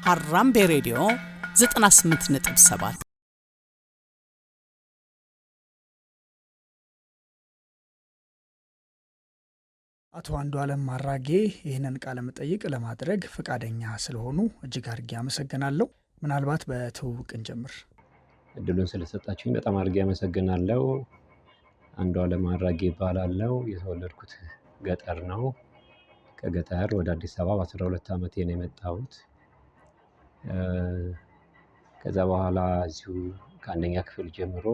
ሀራምቤ ሬዲዮ 98.7 አቶ አንዱዓለም አራጌ ይህንን ቃለ መጠይቅ ለማድረግ ፈቃደኛ ስለሆኑ እጅግ አድርጌ አመሰግናለሁ። ምናልባት በትውውቅ እንጀምር። እድሉን ስለሰጣችሁኝ በጣም አድርጌ አመሰግናለሁ። አንዱዓለም አራጌ እባላለሁ። የተወለድኩት ገጠር ነው። ከገጠር ወደ አዲስ አበባ በ12 ዓመቴ ነው የመጣሁት። ከዛ በኋላ እዚሁ ከአንደኛ ክፍል ጀምሮ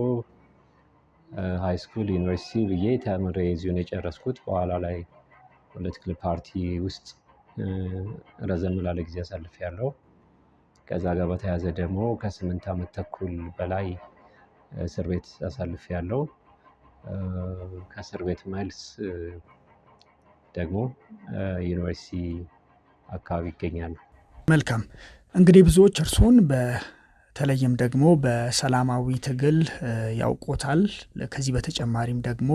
ሃይ ስኩል፣ ዩኒቨርሲቲ ብዬ ተምሬ እዚሁ ነው የጨረስኩት። በኋላ ላይ ፖለቲካል ፓርቲ ውስጥ ረዘም ላለ ጊዜ አሳልፌያለሁ። ከዛ ጋር በተያያዘ ደግሞ ከ8 ዓመት ተኩል በላይ እስር ቤት አሳልፌያለሁ። ከእስር ቤት መልስ ደግሞ ዩኒቨርሲቲ አካባቢ ይገኛሉ። መልካም። እንግዲህ ብዙዎች እርሶን በተለይም ደግሞ በሰላማዊ ትግል ያውቆታል። ከዚህ በተጨማሪም ደግሞ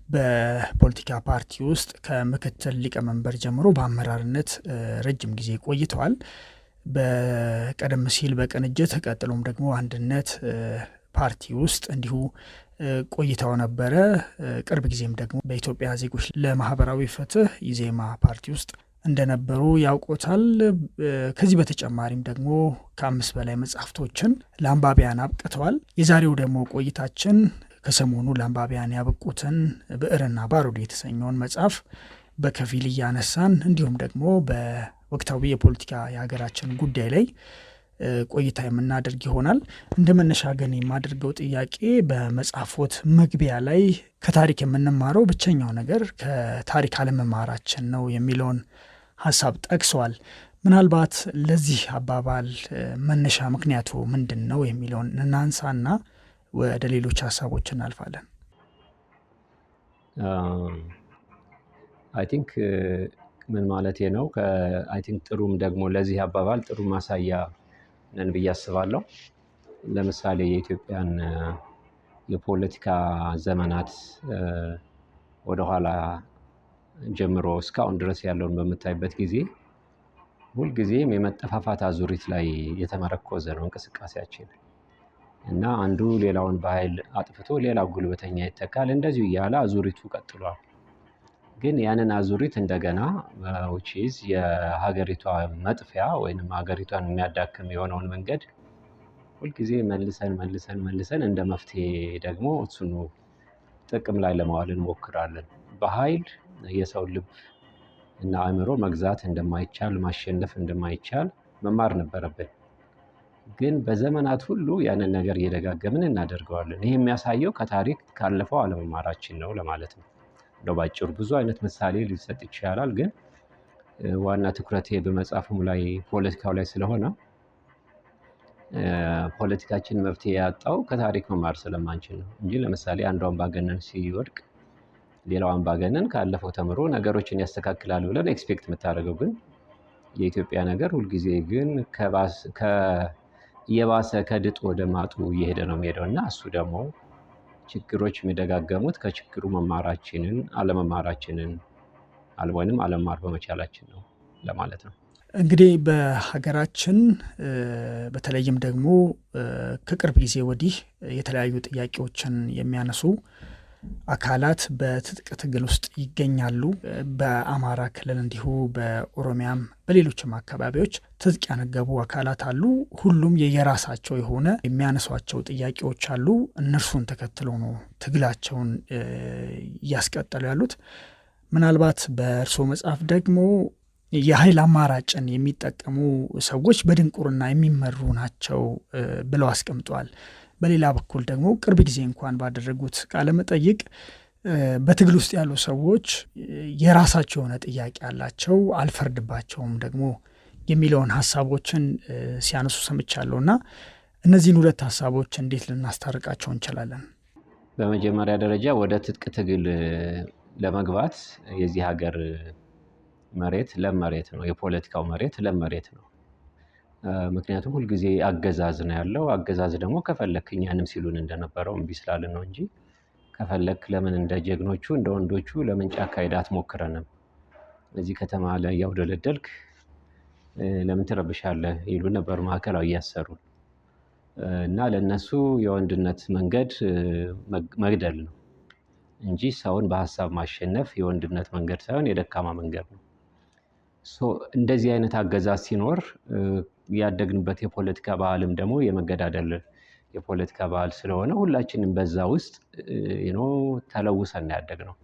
በፖለቲካ ፓርቲ ውስጥ ከምክትል ሊቀመንበር ጀምሮ በአመራርነት ረጅም ጊዜ ቆይተዋል። በቀደም ሲል በቅንጅት ቀጥሎም ደግሞ አንድነት ፓርቲ ውስጥ እንዲሁ ቆይተው ነበረ። ቅርብ ጊዜም ደግሞ በኢትዮጵያ ዜጎች ለማህበራዊ ፍትህ ኢዜማ ፓርቲ ውስጥ እንደነበሩ ያውቆታል። ከዚህ በተጨማሪም ደግሞ ከ5 በላይ መጽሐፍቶችን ለአንባቢያን አብቅተዋል። የዛሬው ደግሞ ቆይታችን ከሰሞኑ ለአንባቢያን ያበቁትን ብዕርና ባሩድ የተሰኘውን መጽሐፍ በከፊል እያነሳን እንዲሁም ደግሞ በወቅታዊ የፖለቲካ የሀገራችን ጉዳይ ላይ ቆይታ የምናደርግ ይሆናል። እንደ መነሻ ግን የማደርገው ጥያቄ በመጽሐፎት መግቢያ ላይ ከታሪክ የምንማረው ብቸኛው ነገር ከታሪክ አለመማራችን ነው የሚለውን ሀሳብ ጠቅሰዋል። ምናልባት ለዚህ አባባል መነሻ ምክንያቱ ምንድን ነው የሚለውን እናንሳና ወደ ሌሎች ሀሳቦች እናልፋለን። አይ ቲንክ ምን ማለቴ ነው አይ ቲንክ ጥሩም ደግሞ ለዚህ አባባል ጥሩ ማሳያ ነን ብዬ አስባለሁ። ለምሳሌ የኢትዮጵያን የፖለቲካ ዘመናት ወደኋላ ጀምሮ እስካሁን ድረስ ያለውን በምታይበት ጊዜ ሁልጊዜም የመጠፋፋት አዙሪት ላይ የተመረኮዘ ነው እንቅስቃሴያችን እና አንዱ ሌላውን በኃይል አጥፍቶ ሌላው ጉልበተኛ ይተካል። እንደዚሁ እያለ አዙሪቱ ቀጥሏል። ግን ያንን አዙሪት እንደገና which የሀገሪቷ መጥፊያ ወይም ሀገሪቷን የሚያዳክም የሆነውን መንገድ ሁልጊዜ መልሰን እንደ መፍትሄ ደግሞ እሱኑ ጥቅም ላይ ለማዋል እንሞክራለን። በኃይል የሰው ልብ እና አእምሮ መግዛት እንደማይቻል፣ ማሸነፍ እንደማይቻል መማር ነበረብን። ግን በዘመናት ሁሉ ያንን ነገር እየደጋገምን እናደርገዋለን። ይህ የሚያሳየው ከታሪክ ካለፈው አለመማራችን ነው ለማለት ነው። እንደው ባጭሩ ብዙ አይነት ምሳሌ ሊሰጥ ይችላል። ግን ዋና ትኩረቴ በመጽሐፉም ላይ ፖለቲካው ላይ ስለሆነ ፖለቲካችን መፍትሄ ያጣው ከታሪክ መማር ስለማንችል ነው እንጂ ለምሳሌ አንዱ አምባገነን ሲወድቅ ሌላው አምባገነን ካለፈው ተምሮ ነገሮችን ያስተካክላል ብለን ኤክስፔክት የምታደርገው ግን የኢትዮጵያ ነገር ሁልጊዜ ግን እየባሰ ከድጡ ወደ ማጡ እየሄደ ነው የሚሄደው እና እሱ ደግሞ ችግሮች የሚደጋገሙት ከችግሩ መማራችንን አለመማራችንን ወይንም አለመማር በመቻላችን ነው ለማለት ነው። እንግዲህ በሀገራችን በተለይም ደግሞ ከቅርብ ጊዜ ወዲህ የተለያዩ ጥያቄዎችን የሚያነሱ አካላት በትጥቅ ትግል ውስጥ ይገኛሉ። በአማራ ክልል እንዲሁ በኦሮሚያም በሌሎችም አካባቢዎች ትጥቅ ያነገቡ አካላት አሉ። ሁሉም የየራሳቸው የሆነ የሚያነሷቸው ጥያቄዎች አሉ። እነርሱን ተከትለው ነው ትግላቸውን እያስቀጠሉ ያሉት። ምናልባት በእርሶ መጽሐፍ ደግሞ የኃይል አማራጭን የሚጠቀሙ ሰዎች በድንቁርና የሚመሩ ናቸው ብለው አስቀምጠዋል። በሌላ በኩል ደግሞ ቅርብ ጊዜ እንኳን ባደረጉት ቃለ መጠይቅ በትግል ውስጥ ያሉ ሰዎች የራሳቸው የሆነ ጥያቄ አላቸው፣ አልፈርድባቸውም ደግሞ የሚለውን ሀሳቦችን ሲያነሱ ሰምቻለሁና እነዚህን ሁለት ሀሳቦች እንዴት ልናስታርቃቸው እንችላለን? በመጀመሪያ ደረጃ ወደ ትጥቅ ትግል ለመግባት የዚህ ሀገር መሬት ለም መሬት ነው። የፖለቲካው መሬት ለም መሬት ነው። ምክንያቱም ሁልጊዜ አገዛዝ ነው ያለው። አገዛዝ ደግሞ ከፈለክ እኛንም ሲሉን እንደነበረው እምቢ ስላልን ነው እንጂ ከፈለክ ለምን እንደ ጀግኖቹ እንደ ወንዶቹ ለምን ጫካ ሄደህ አትሞክረንም? እዚህ ከተማ ላይ ያውደለደልክ ለምን ትረብሻለህ ይሉ ነበር ማዕከላዊ እያሰሩ እና ለነሱ የወንድነት መንገድ መግደል ነው እንጂ ሰውን በሀሳብ ማሸነፍ የወንድነት መንገድ ሳይሆን የደካማ መንገድ ነው። እንደዚህ አይነት አገዛዝ ሲኖር ያደግንበት የፖለቲካ ባህልም ደግሞ የመገዳደል የፖለቲካ ባህል ስለሆነ ሁላችንም በዛ ውስጥ ተለውሰን ያደግነው።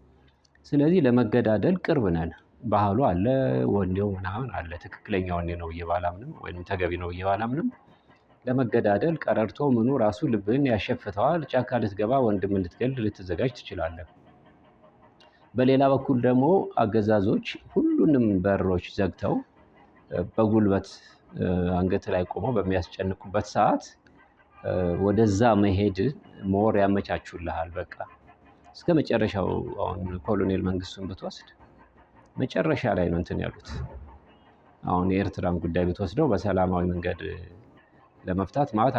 ስለዚህ ለመገዳደል ቅርብ ነን። ባህሉ አለ፣ ወኔው ምናምን አለ። ትክክለኛ ወኔ ነው ብዬ ባላምንም ወይም ተገቢ ነው ብዬ ባላምንም ለመገዳደል ቀረርቶ ምኑ ራሱ ልብን ያሸፍተዋል። ጫካ ልትገባ ወንድም ልትገል ልትዘጋጅ ትችላለህ። በሌላ በኩል ደግሞ አገዛዞች ሁሉንም በሮች ዘግተው በጉልበት አንገት ላይ ቆመው በሚያስጨንቁበት ሰዓት ወደዛ መሄድ ሞር ያመቻቹልሃል። በቃ እስከ መጨረሻው አሁን ኮሎኔል መንግስቱን ብትወስድ መጨረሻ ላይ ነው እንትን ያሉት። አሁን የኤርትራን ጉዳይ ብትወስደው በሰላማዊ መንገድ ለመፍታት ማለት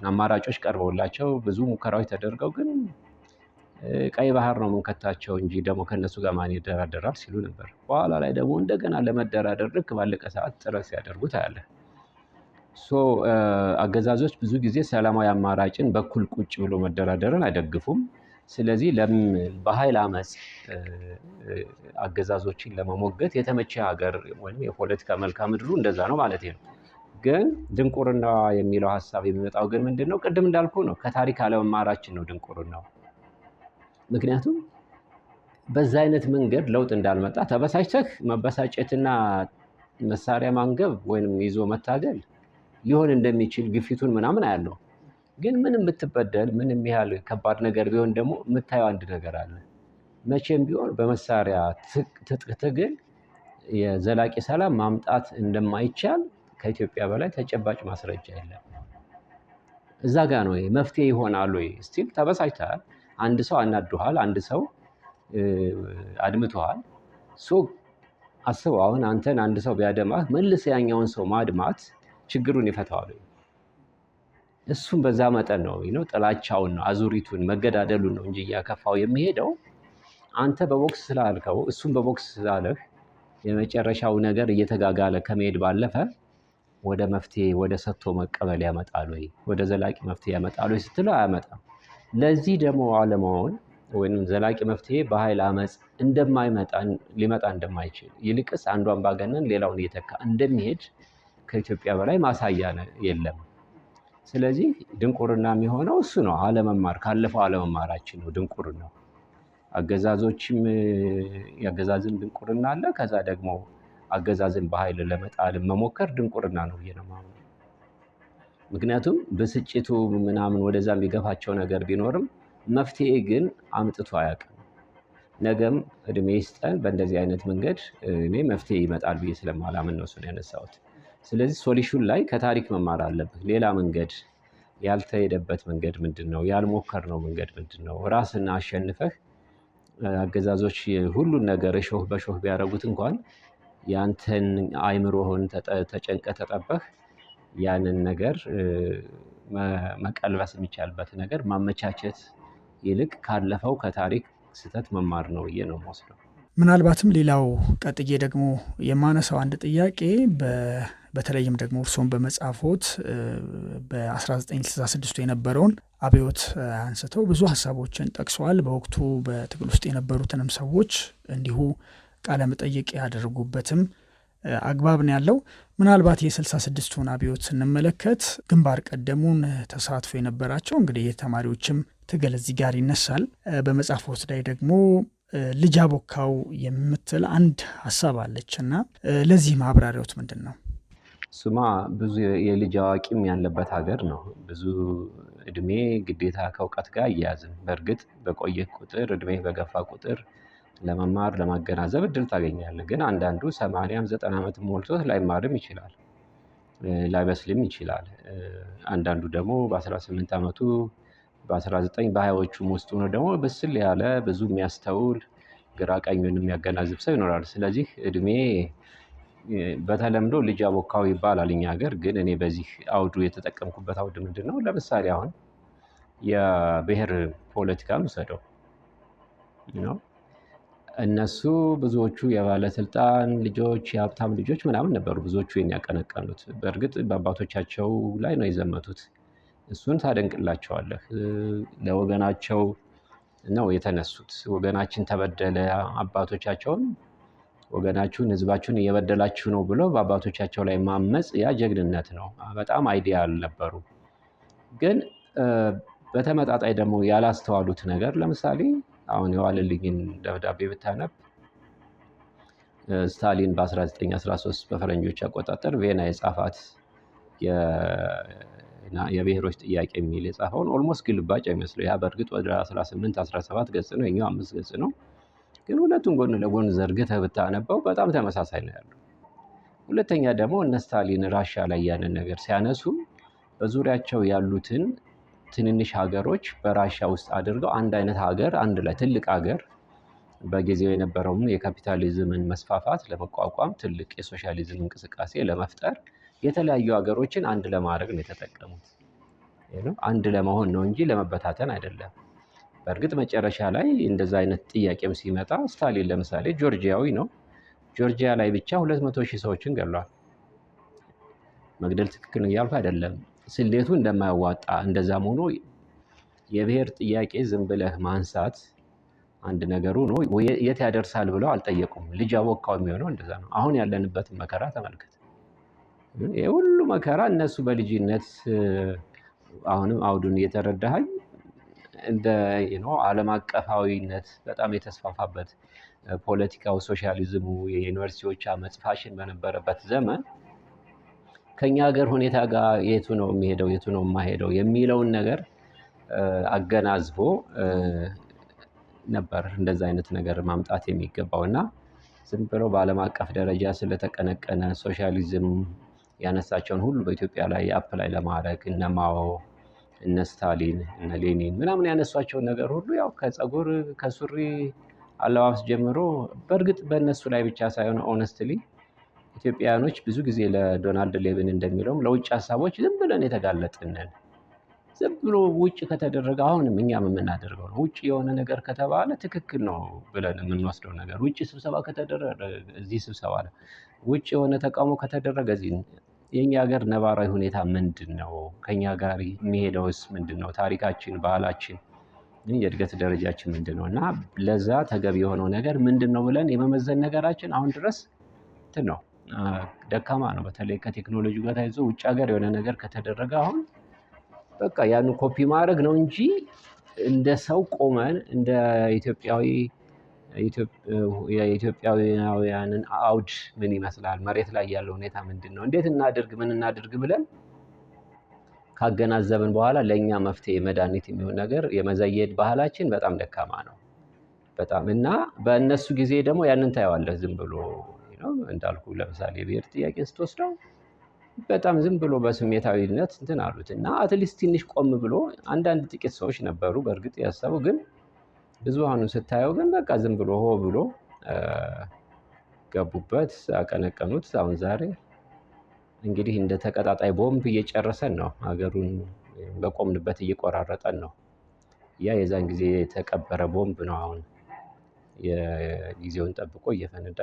አማራጮች ቀርበውላቸው ብዙ ሙከራዎች ተደርገው ግን ቀይ ባህር ነው የምንከታቸው እንጂ ደግሞ ከነሱ ጋር ማን ይደራደራል ሲሉ ነበር። በኋላ ላይ ደግሞ እንደገና ለመደራደር ልክ ባለቀ ሰዓት ጥረት ሲያደርጉ ታያለህ። አገዛዞች ብዙ ጊዜ ሰላማዊ አማራጭን በኩል ቁጭ ብሎ መደራደርን አይደግፉም። ስለዚህ በኃይል አመፅ አገዛዞችን ለመሞገት የተመቸ ሀገር ወይም የፖለቲካ መልክዓ ምድሩ እንደዛ ነው ማለት ነው። ግን ድንቁርና የሚለው ሀሳብ የሚመጣው ግን ምንድነው? ቅድም እንዳልኩ ነው፣ ከታሪክ አለመማራችን ነው ድንቁርናው። ምክንያቱም በዛ አይነት መንገድ ለውጥ እንዳልመጣ ተበሳጭተህ መበሳጨትና መሳሪያ ማንገብ ወይንም ይዞ መታገል ሊሆን እንደሚችል ግፊቱን ምናምን አያለው። ግን ምንም ብትበደል ምንም ያህል ከባድ ነገር ቢሆን ደግሞ የምታየው አንድ ነገር አለ። መቼም ቢሆን በመሳሪያ ትጥቅ ትግል የዘላቂ ሰላም ማምጣት እንደማይቻል ከኢትዮጵያ በላይ ተጨባጭ ማስረጃ የለም። እዛ ጋ ነው መፍትሄ ይሆናል ወይ ስቲል ተበሳጭተሃል፣ አንድ ሰው አናዱሃል፣ አንድ ሰው አድምቶሃል። አስበው አሁን አንተን አንድ ሰው ቢያደማህ መልስ ያኛውን ሰው ማድማት ችግሩን ይፈታዋል? እሱም በዛ መጠን ነው ጥላቻውን ነው አዙሪቱን መገዳደሉን ነው እንጂ እያከፋው የሚሄደው። አንተ በቦክስ ስላልከው እሱም በቦክስ ስላለህ የመጨረሻው ነገር እየተጋጋለ ከመሄድ ባለፈ ወደ መፍትሄ ወደ ሰጥቶ መቀበል ያመጣል ወይ ወደ ዘላቂ መፍትሄ ያመጣል ወይ ስትለው አያመጣም። ለዚህ ደግሞ አለመሆን ወይም ዘላቂ መፍትሄ በኃይል አመፅ ሊመጣ እንደማይችል ይልቅስ አንዱ አምባገነን ሌላውን እየተካ እንደሚሄድ ከኢትዮጵያ በላይ ማሳያ የለም። ስለዚህ ድንቁርና የሚሆነው እሱ ነው። አለመማር ካለፈው አለመማራችን ነው ድንቁርናው። አገዛዞችም የአገዛዝን ድንቁርና አለ። ከዛ ደግሞ አገዛዝን በኃይል ለመጣል መሞከር ድንቁርና ነው ብዬ ነው የማምነው። ምክንያቱም ብስጭቱ ምናምን ወደዛ የሚገፋቸው ነገር ቢኖርም መፍትሄ ግን አምጥቶ አያውቅም። ነገም እድሜ ይስጠን በእንደዚህ አይነት መንገድ እኔ መፍትሄ ይመጣል ብዬ ስለማላምን ነው እሱን ያነሳሁት። ስለዚህ ሶሉሽን ላይ ከታሪክ መማር አለብህ። ሌላ መንገድ ያልተሄደበት መንገድ ምንድን ነው? ያልሞከርነው መንገድ ምንድን ነው? ራስን አሸንፈህ አገዛዞች ሁሉን ነገር እሾህ በሾህ ቢያደርጉት እንኳን ያንተን አይምሮህን ተጨንቀ ተጠበህ ያንን ነገር መቀልበስ የሚቻልበት ነገር ማመቻቸት ይልቅ ካለፈው ከታሪክ ስህተት መማር ነው ብዬ ነው የምወስደው። ምናልባትም ሌላው ቀጥዬ ደግሞ የማነሳው አንድ ጥያቄ በተለይም ደግሞ እርስዎም በመጽሐፎት በ1966 የነበረውን አብዮት አንስተው ብዙ ሀሳቦችን ጠቅሰዋል። በወቅቱ በትግል ውስጥ የነበሩትንም ሰዎች እንዲሁ ቃለ መጠይቅ ያደረጉበትም አግባብ ነው ያለው። ምናልባት የ66ቱን አብዮት ስንመለከት ግንባር ቀደሙን ተሳትፎ የነበራቸው እንግዲህ የተማሪዎችም ትግል እዚህ ጋር ይነሳል። በመጽሐፎት ላይ ደግሞ ልጅ አቦካው የምትል አንድ ሀሳብ አለች እና ለዚህ ማብራሪያዎት ምንድን ነው? እሱማ ብዙ የልጅ አዋቂም ያለበት ሀገር ነው። ብዙ እድሜ ግዴታ ከእውቀት ጋር እያያዝን። በእርግጥ በቆየህ ቁጥር እድሜ በገፋ ቁጥር ለመማር ለማገናዘብ እድል ታገኛለህ። ግን አንዳንዱ 80-90 ዓመት ሞልቶት ላይማርም ይችላል፣ ላይበስልም ይችላል። አንዳንዱ ደግሞ በ18 ዓመቱ በ19 በ20ዎቹም ውስጥ ሆኖ ደግሞ ብስል ያለ ብዙ የሚያስተውል ግራ ቀኙን የሚያገናዝብ ሰው ይኖራል። ስለዚህ እድሜ በተለምዶ ልጅ አቦካው ይባላል እኛ ሀገር። ግን እኔ በዚህ አውዱ የተጠቀምኩበት አውድ ምንድን ነው? ለምሳሌ አሁን የብሔር ፖለቲካን ውሰደው ነው። እነሱ ብዙዎቹ የባለስልጣን ልጆች የሀብታም ልጆች ምናምን ነበሩ ብዙዎቹ ያቀነቀኑት። በእርግጥ በአባቶቻቸው ላይ ነው የዘመቱት። እሱን ታደንቅላቸዋለህ። ለወገናቸው ነው የተነሱት። ወገናችን ተበደለ፣ አባቶቻቸውን ወገናችሁን ህዝባችሁን እየበደላችሁ ነው ብሎ በአባቶቻቸው ላይ ማመጽ ያ ጀግንነት ነው። በጣም አይዲያል ነበሩ። ግን በተመጣጣኝ ደግሞ ያላስተዋሉት ነገር ለምሳሌ አሁን የዋለልኝን ደብዳቤ ብታነብ ስታሊን በ1913 በፈረንጆች አቆጣጠር ቬና የጻፋት የብሔሮች ጥያቄ የሚል የጻፈውን ኦልሞስት ግልባጭ አይመስለው። ያ በእርግጥ ወደ 18 17 ገጽ ነው፣ የኛው 5 ገጽ ነው። ግን ሁለቱን ጎን ለጎን ዘርግተህ ብታነበው በጣም ተመሳሳይ ነው ያለው። ሁለተኛ ደግሞ እነ ስታሊን ራሻ ላይ ያንን ነገር ሲያነሱ በዙሪያቸው ያሉትን ትንንሽ ሀገሮች በራሻ ውስጥ አድርገው አንድ አይነት ሀገር አንድ ላይ ትልቅ ሀገር በጊዜው የነበረውን የካፒታሊዝምን መስፋፋት ለመቋቋም ትልቅ የሶሻሊዝም እንቅስቃሴ ለመፍጠር የተለያዩ ሀገሮችን አንድ ለማድረግ ነው የተጠቀሙት። አንድ ለመሆን ነው እንጂ ለመበታተን አይደለም። በእርግጥ መጨረሻ ላይ እንደዛ አይነት ጥያቄም ሲመጣ ስታሊን ለምሳሌ ጆርጂያዊ ነው። ጆርጂያ ላይ ብቻ 200,000 ሰዎችን ገድሏል። መግደል ትክክል ነው እያልኩ አይደለም። ስሌቱ እንደማያዋጣ እንደዛም ሆኖ የብሔር ጥያቄ ዝም ብለህ ማንሳት አንድ ነገሩ ነው። የት ያደርሳል ብለው አልጠየቁም። ልጅ አወካው የሚሆነው እንደዛ ነው። አሁን ያለንበትን መከራ ተመልከት። ይህ ሁሉ መከራ እነሱ በልጅነት አሁንም አውዱን እየተረዳኸኝ እንደ ዓለም አቀፋዊነት በጣም የተስፋፋበት ፖለቲካው፣ ሶሻሊዝሙ፣ የዩኒቨርሲቲዎች አመጽ ፋሽን በነበረበት ዘመን ከኛ ሀገር ሁኔታ ጋር የቱ ነው የሚሄደው የቱ ነው የማይሄደው የሚለውን ነገር አገናዝቦ ነበር እንደዛ አይነት ነገር ማምጣት የሚገባው እና ዝም ብሎ በዓለም አቀፍ ደረጃ ስለተቀነቀነ ሶሻሊዝም ያነሳቸውን ሁሉ በኢትዮጵያ ላይ አፕላይ ለማድረግ እነ ማኦ እነ ስታሊን እነ ሌኒን ምናምን ያነሷቸውን ነገር ሁሉ ያው ከፀጉር ከሱሪ አለባበስ ጀምሮ በእርግጥ በእነሱ ላይ ብቻ ሳይሆን ኦነስትሊ ኢትዮጵያውያኖች ብዙ ጊዜ ለዶናልድ ሌቪን እንደሚለውም ለውጭ ሀሳቦች ዝም ብለን የተጋለጥን ነን። ዝም ብሎ ውጭ ከተደረገ አሁንም እኛም የምናደርገው ነው። ውጭ የሆነ ነገር ከተባለ ትክክል ነው ብለን የምንወስደው ነገር ውጭ ስብሰባ ከተደረገ እዚህ ስብሰባ ላይ ውጭ የሆነ ተቃውሞ ከተደረገ እዚህ የኛ ሀገር ነባራዊ ሁኔታ ምንድነው? ከኛ ጋር የሚሄደውስ ምንድነው? ታሪካችን፣ ባህላችን፣ የእድገት ደረጃችን ምንድነው? እና ለዛ ተገቢ የሆነው ነገር ምንድነው ብለን የመመዘን ነገራችን አሁን ድረስ እንትን ነው ደካማ ነው። በተለይ ከቴክኖሎጂ ጋር ተያይዞ ውጭ ሀገር የሆነ ነገር ከተደረገ አሁን በቃ ያን ኮፒ ማድረግ ነው እንጂ እንደ ሰው ቆመን እንደ ኢትዮጵያዊ የኢትዮጵያውያንን አውድ ምን ይመስላል፣ መሬት ላይ ያለው ሁኔታ ምንድነው፣ እንዴት እናድርግ፣ ምን እናድርግ ብለን ካገናዘብን በኋላ ለኛ መፍትሄ መድኃኒት የሚሆን ነገር የመዘየድ ባህላችን በጣም ደካማ ነው። በጣም እና በእነሱ ጊዜ ደግሞ ያንን ታየዋለህ ዝም ብሎ እንዳልኩ ለምሳሌ የብሔር ጥያቄ ስትወስደው በጣም ዝም ብሎ በስሜታዊነት እንትን አሉት እና አትሊስት ትንሽ ቆም ብሎ አንዳንድ ጥቂት ሰዎች ነበሩ በእርግጥ ያሰቡ፣ ግን ብዙሃኑን ስታየው ግን በቃ ዝም ብሎ ሆ ብሎ ገቡበት፣ አቀነቀኑት። አሁን ዛሬ እንግዲህ እንደ ተቀጣጣይ ቦምብ እየጨረሰን ነው፣ ሀገሩን በቆምንበት እየቆራረጠን ነው። ያ የዛን ጊዜ የተቀበረ ቦምብ ነው አሁን የጊዜውን ጠብቆ እየፈነዳ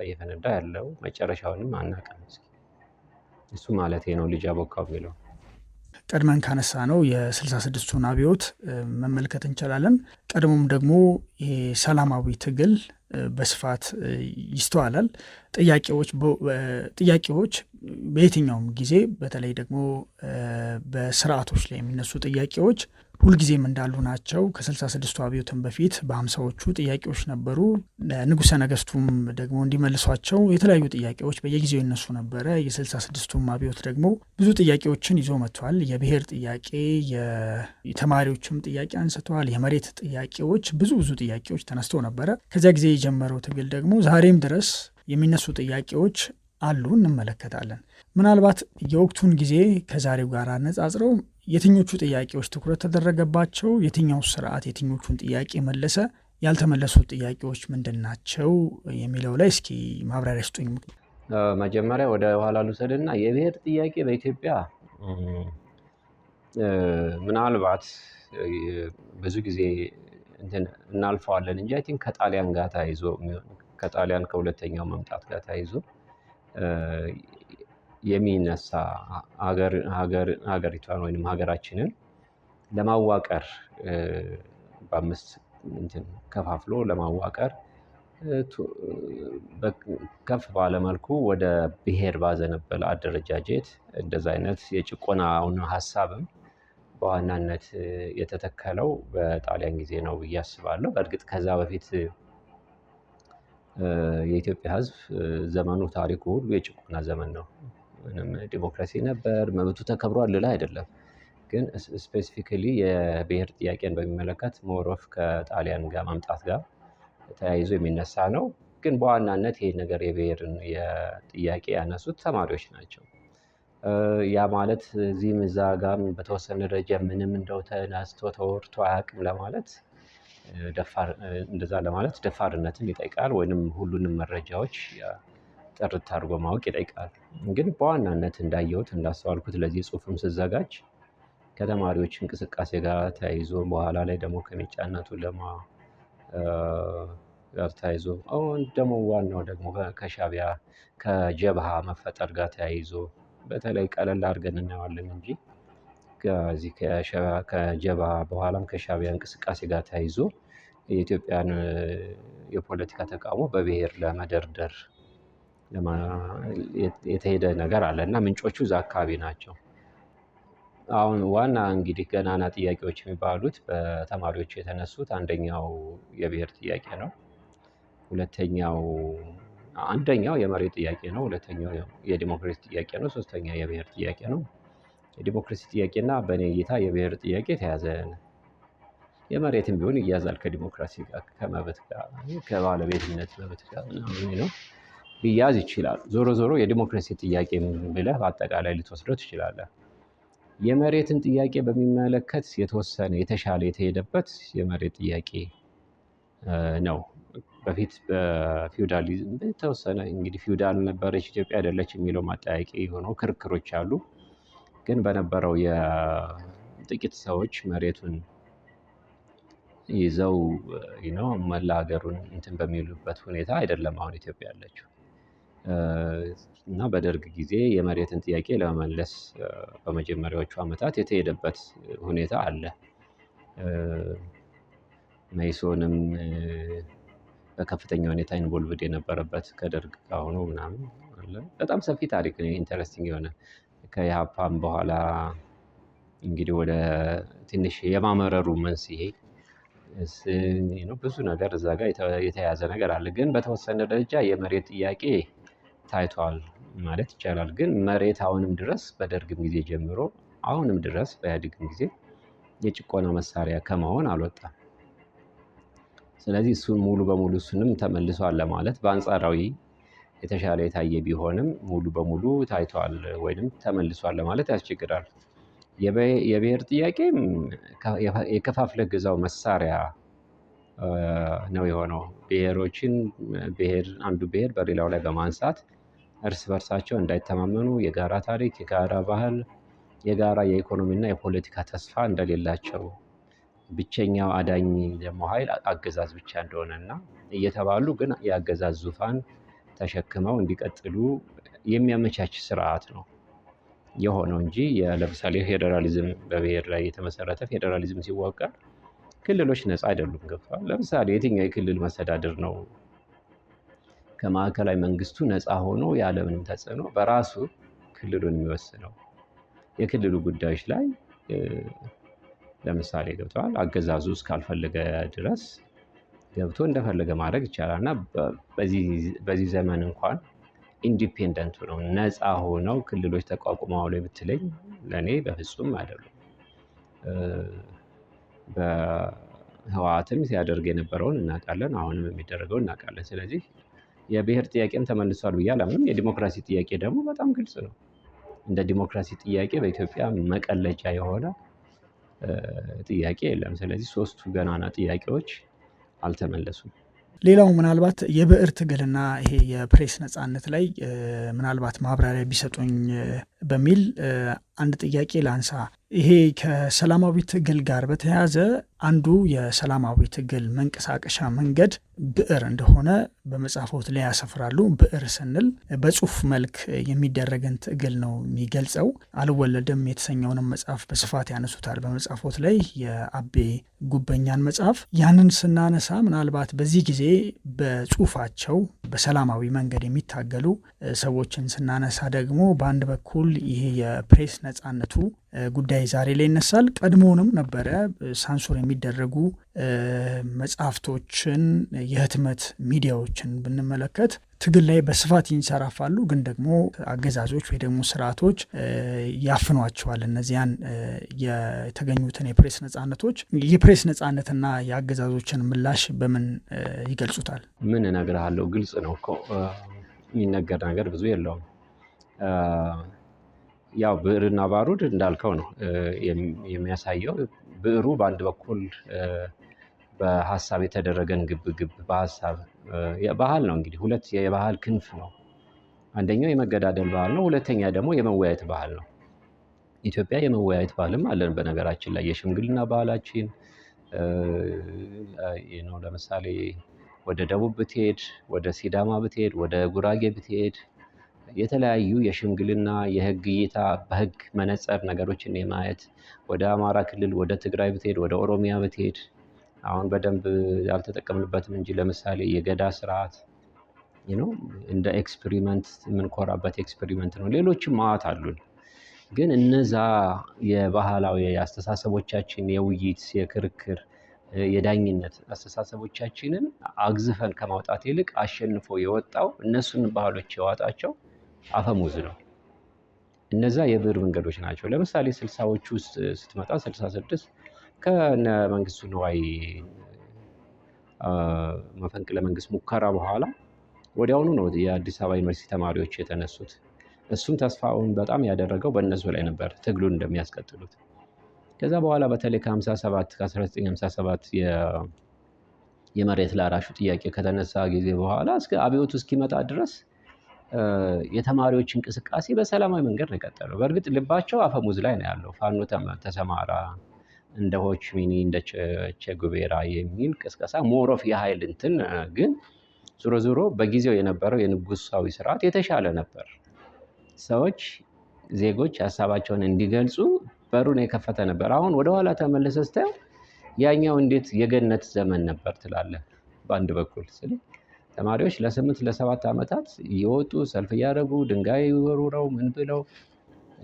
ያለው። መጨረሻውንም አናውቅም። እሱ ማለት ነው ልጅ አቦካው የሚለው። ቀድመን ካነሳ ነው የ66ቱን አብዮት መመልከት እንችላለን። ቀድሞም ደግሞ ሰላማዊ ትግል በስፋት ይስተዋላል። ጥያቄዎች በየትኛውም ጊዜ በተለይ ደግሞ በስርዓቶች ላይ የሚነሱ ጥያቄዎች ሁልጊዜም እንዳሉ ናቸው። ከ66ቱ አብዮትን በፊት በ50ዎቹ ጥያቄዎች ነበሩ። ንጉሠ ነገስቱም ደግሞ እንዲመልሷቸው የተለያዩ ጥያቄዎች በየጊዜው ይነሱ ነበረ። የ66ቱም አብዮት ደግሞ ብዙ ጥያቄዎችን ይዞ መጥቷል። የብሔር ጥያቄ፣ የተማሪዎችም ጥያቄ አንስተዋል። የመሬት ጥያቄዎች፣ ብዙ ጥያቄዎች ተነስተው ነበረ። ከዚያ ጊዜ የጀመረው ትግል ደግሞ ዛሬም ድረስ የሚነሱ ጥያቄዎች አሉ፣ እንመለከታለን። ምናልባት የወቅቱን ጊዜ ከዛሬው ጋር አነጻጽረው የትኞቹ ጥያቄዎች ትኩረት ተደረገባቸው፣ የትኛው ስርዓት የትኞቹን ጥያቄ መለሰ፣ ያልተመለሱ ጥያቄዎች ምንድን ናቸው የሚለው ላይ እስኪ ማብራሪያ ስጡኝ። መጀመሪያ ወደ ኋላ ልውሰድና የብሔር ጥያቄ በኢትዮጵያ ምናልባት ብዙ ጊዜ እናልፈዋለን እንጂ አይ ቲንክ ከጣሊያን ጋር ተያይዞ ከጣሊያን ከሁለተኛው መምጣት ጋር ተያይዞ የሚነሳ ሀገሪቷን ወይም ሀገራችንን ለማዋቀር በአምስት ከፋፍሎ ለማዋቀር ከፍ ባለመልኩ ወደ ብሔር ባዘነበለ አደረጃጀት እንደዛ አይነት የጭቆናውን ሀሳብም በዋናነት የተተከለው በጣሊያን ጊዜ ነው ብዬ አስባለሁ። በእርግጥ ከዛ በፊት የኢትዮጵያ ሕዝብ ዘመኑ ታሪኩ ሁሉ የጭቆና ዘመን ነው። ምንም ዲሞክራሲ ነበር፣ መብቱ ተከብሯል ልል አይደለም። ግን ስፔሲፊካሊ የብሔር ጥያቄን በሚመለከት ሞሮፍ ከጣሊያን ጋር ማምጣት ጋር ተያይዞ የሚነሳ ነው። ግን በዋናነት ይሄ ነገር የብሔርን ጥያቄ ያነሱት ተማሪዎች ናቸው። ያ ማለት እዚህም እዛ ጋርም በተወሰነ ደረጃ ምንም እንደው ተነስቶ ተወርቶ አያውቅም ለማለት እንደዛ ለማለት ደፋርነትን ይጠይቃል፣ ወይንም ሁሉንም መረጃዎች ጥርት አድርጎ ማወቅ ይጠይቃል። ግን በዋናነት እንዳየሁት እንዳስተዋልኩት ለዚህ ጽሁፍም ስዘጋጅ ከተማሪዎች እንቅስቃሴ ጋር ተያይዞ በኋላ ላይ ደግሞ ከሚጫነቱ ለማ ጋር ተያይዞ ደግሞ ዋናው ደግሞ ከሻዕቢያ ከጀብሃ መፈጠር ጋር ተያይዞ በተለይ ቀለል አድርገን እናየዋለን እንጂ ከዚህ ከጀብሃ በኋላም ከሻዕቢያ እንቅስቃሴ ጋር ተያይዞ የኢትዮጵያን የፖለቲካ ተቃውሞ በብሔር ለመደርደር የተሄደ ነገር አለ እና ምንጮቹ እዛ አካባቢ ናቸው። አሁን ዋና እንግዲህ ገናና ጥያቄዎች የሚባሉት በተማሪዎች የተነሱት አንደኛው የብሔር ጥያቄ ነው። አንደኛው የመሬት ጥያቄ ነው። ሁለተኛው የዲሞክራሲ ጥያቄ ነው። ሶስተኛው የብሔር ጥያቄ ነው። የዲሞክራሲ ጥያቄና በእኔ እይታ የብሔር ጥያቄ የተያዘ የመሬትም ቢሆን ይያዛል ከዲሞክራሲ ጋር፣ ከመብት ጋር፣ ከባለቤትነት መብት ጋር ምናምን ነው ሊያዝ ይችላል። ዞሮ ዞሮ የዲሞክራሲ ጥያቄ ብለህ በአጠቃላይ ልትወስደው ትችላለህ። የመሬትን ጥያቄ በሚመለከት የተወሰነ የተሻለ የተሄደበት የመሬት ጥያቄ ነው። በፊት በፊውዳሊዝም የተወሰነ እንግዲህ ፊውዳል ነበረች ኢትዮጵያ አይደለች የሚለው ማጠያቂ የሆነው ክርክሮች አሉ። ግን በነበረው የጥቂት ሰዎች መሬቱን ይዘው መላ ሀገሩን እንትን በሚሉበት ሁኔታ አይደለም አሁን ኢትዮጵያ ያለችው። እና በደርግ ጊዜ የመሬትን ጥያቄ ለመመለስ በመጀመሪያዎቹ ዓመታት የተሄደበት ሁኔታ አለ። መኢሶንም በከፍተኛ ሁኔታ ኢንቮልቭድ የነበረበት ከደርግ ጋር ሆኖ ምናምን አለ። በጣም ሰፊ ታሪክ ነው፣ ኢንተረስቲንግ የሆነ ከኢህአፓም በኋላ እንግዲህ ወደ ትንሽ የማመረሩ መንስኤ ብዙ ነገር እዛ ጋር የተያዘ ነገር አለ። ግን በተወሰነ ደረጃ የመሬት ጥያቄ ታይቷል ማለት ይቻላል። ግን መሬት አሁንም ድረስ በደርግም ጊዜ ጀምሮ አሁንም ድረስ በኢህአዴግም ጊዜ የጭቆና መሳሪያ ከመሆን አልወጣም። ስለዚህ እሱን ሙሉ በሙሉ እሱንም ተመልሷል ለማለት በአንጻራዊ የተሻለ የታየ ቢሆንም ሙሉ በሙሉ ታይቷል ወይም ተመልሷል ለማለት ያስቸግራል። የብሔር ጥያቄም የከፋፍለህ ግዛው መሳሪያ ነው የሆነው። ብሔሮችን አንዱ ብሔር በሌላው ላይ በማንሳት እርስ በርሳቸው እንዳይተማመኑ፣ የጋራ ታሪክ፣ የጋራ ባህል፣ የጋራ የኢኮኖሚና የፖለቲካ ተስፋ እንደሌላቸው፣ ብቸኛው አዳኝ ደግሞ ኃይል አገዛዝ ብቻ እንደሆነና እየተባሉ ግን የአገዛዝ ዙፋን ተሸክመው እንዲቀጥሉ የሚያመቻች ስርዓት ነው የሆነው እንጂ ለምሳሌ ፌዴራሊዝም በብሔር ላይ የተመሰረተ ፌዴራሊዝም ሲዋቀር ክልሎች ነፃ አይደሉም። ገብቷል። ለምሳሌ የትኛው የክልል መስተዳድር ነው ከማዕከላዊ መንግስቱ ነፃ ሆኖ ያለምንም ተጽዕኖ በራሱ ክልሉን የሚወስነው? የክልሉ ጉዳዮች ላይ ለምሳሌ ገብተዋል አገዛዙ እስካልፈለገ ድረስ ገብቶ እንደፈለገ ማድረግ ይቻላል እና በዚህ ዘመን እንኳን ኢንዲፔንደንት ሆነው ነፃ ሆነው ክልሎች ተቋቁመው ላይ ብትለኝ ለእኔ በፍጹም አይደሉም። በህወሓትም ሲያደርግ የነበረውን እናውቃለን፣ አሁንም የሚደረገውን እናውቃለን። ስለዚህ የብሔር ጥያቄም ተመልሷል ብዬ አላምንም። የዲሞክራሲ ጥያቄ ደግሞ በጣም ግልጽ ነው። እንደ ዲሞክራሲ ጥያቄ በኢትዮጵያ መቀለጃ የሆነ ጥያቄ የለም። ስለዚህ ሶስቱ ገናና ጥያቄዎች አልተመለሱም። ሌላው ምናልባት የብዕር ትግልና ይሄ የፕሬስ ነጻነት ላይ ምናልባት ማብራሪያ ቢሰጡኝ በሚል አንድ ጥያቄ ላንሳ። ይሄ ከሰላማዊ ትግል ጋር በተያያዘ አንዱ የሰላማዊ ትግል መንቀሳቀሻ መንገድ ብዕር እንደሆነ በመጽሐፎት ላይ ያሰፍራሉ። ብዕር ስንል በጽሁፍ መልክ የሚደረግን ትግል ነው የሚገልጸው። አልወለድም የተሰኘውንም መጽሐፍ በስፋት ያነሱታል በመጽሐፎት ላይ የአቤ ጉበኛን መጽሐፍ። ያንን ስናነሳ ምናልባት በዚህ ጊዜ በጽሁፋቸው በሰላማዊ መንገድ የሚታገሉ ሰዎችን ስናነሳ ደግሞ በአንድ በኩል ይሄ የፕሬስ ነጻነቱ ጉዳይ ዛሬ ላይ ይነሳል። ቀድሞውንም ነበረ ሳንሱር የሚደረጉ መጽሐፍቶችን፣ የህትመት ሚዲያዎችን ብንመለከት ትግል ላይ በስፋት ይንሰራፋሉ። ግን ደግሞ አገዛዞች ወይ ደግሞ ስርዓቶች ያፍኗቸዋል እነዚያን የተገኙትን የፕሬስ ነጻነቶች። የፕሬስ ነጻነትና የአገዛዞችን ምላሽ በምን ይገልጹታል? ምን እነግርሃለሁ፣ ግልጽ ነው እኮ የሚነገር ነገር ብዙ የለውም። ያው ብዕርና ባሩድ እንዳልከው ነው የሚያሳየው። ብዕሩ በአንድ በኩል በሀሳብ የተደረገን ግብግብ በሀሳብ ባህል ነው። እንግዲህ ሁለት የባህል ክንፍ ነው። አንደኛው የመገዳደል ባህል ነው፣ ሁለተኛ ደግሞ የመወያየት ባህል ነው። ኢትዮጵያ የመወያየት ባህልም አለን በነገራችን ላይ። የሽምግልና ባህላችን ነው። ለምሳሌ ወደ ደቡብ ብትሄድ፣ ወደ ሲዳማ ብትሄድ፣ ወደ ጉራጌ ብትሄድ የተለያዩ የሽምግልና የህግ እይታ በህግ መነጽር ነገሮችን የማየት፣ ወደ አማራ ክልል ወደ ትግራይ ብትሄድ፣ ወደ ኦሮሚያ ብትሄድ አሁን በደንብ ያልተጠቀምንበትም እንጂ ለምሳሌ የገዳ ስርዓት እንደ ኤክስፔሪመንት የምንኮራበት ኤክስፔሪመንት ነው። ሌሎችም ማዋት አሉን። ግን እነዛ የባህላዊ አስተሳሰቦቻችን የውይይት፣ የክርክር፣ የዳኝነት አስተሳሰቦቻችንን አግዝፈን ከማውጣት ይልቅ አሸንፎ የወጣው እነሱን ባህሎች የዋጣቸው አፈሙዝ ነው። እነዛ የብዕር መንገዶች ናቸው። ለምሳሌ 60ዎቹ ውስጥ ስትመጣ 66 ከነ መንግስቱ ንዋይ መፈንቅለ መንግስት ሙከራ በኋላ ወዲያውኑ ነው የአዲስ አበባ ዩኒቨርሲቲ ተማሪዎች የተነሱት። እሱም ተስፋውን በጣም ያደረገው በእነሱ ላይ ነበር፣ ትግሉን እንደሚያስቀጥሉት። ከዛ በኋላ በተለይ ከ1957 የመሬት ላራሹ ጥያቄ ከተነሳ ጊዜ በኋላ እስከ አብዮቱ እስኪመጣ ድረስ የተማሪዎች እንቅስቃሴ በሰላማዊ መንገድ ነው የቀጠለው። በእርግጥ ልባቸው አፈሙዝ ላይ ነው ያለው። ፋኖ ተሰማራ፣ እንደ ሆችሚኒ እንደ ቼጉቬራ የሚል ቅስቀሳ ሞሮፍ የኃይል እንትን። ግን ዞሮ ዞሮ በጊዜው የነበረው የንጉሳዊ ስርዓት የተሻለ ነበር። ዜጎች ሀሳባቸውን እንዲገልጹ በሩን የከፈተ ነበር። አሁን ወደኋላ ተመልሰ ስታየው ያኛው እንዴት የገነት ዘመን ነበር ትላለህ። በአንድ በኩል ተማሪዎች ለ7 ዓመታት እየወጡ ሰልፍ እያደረጉ ድንጋይ ወርውረው ምን ብለው፣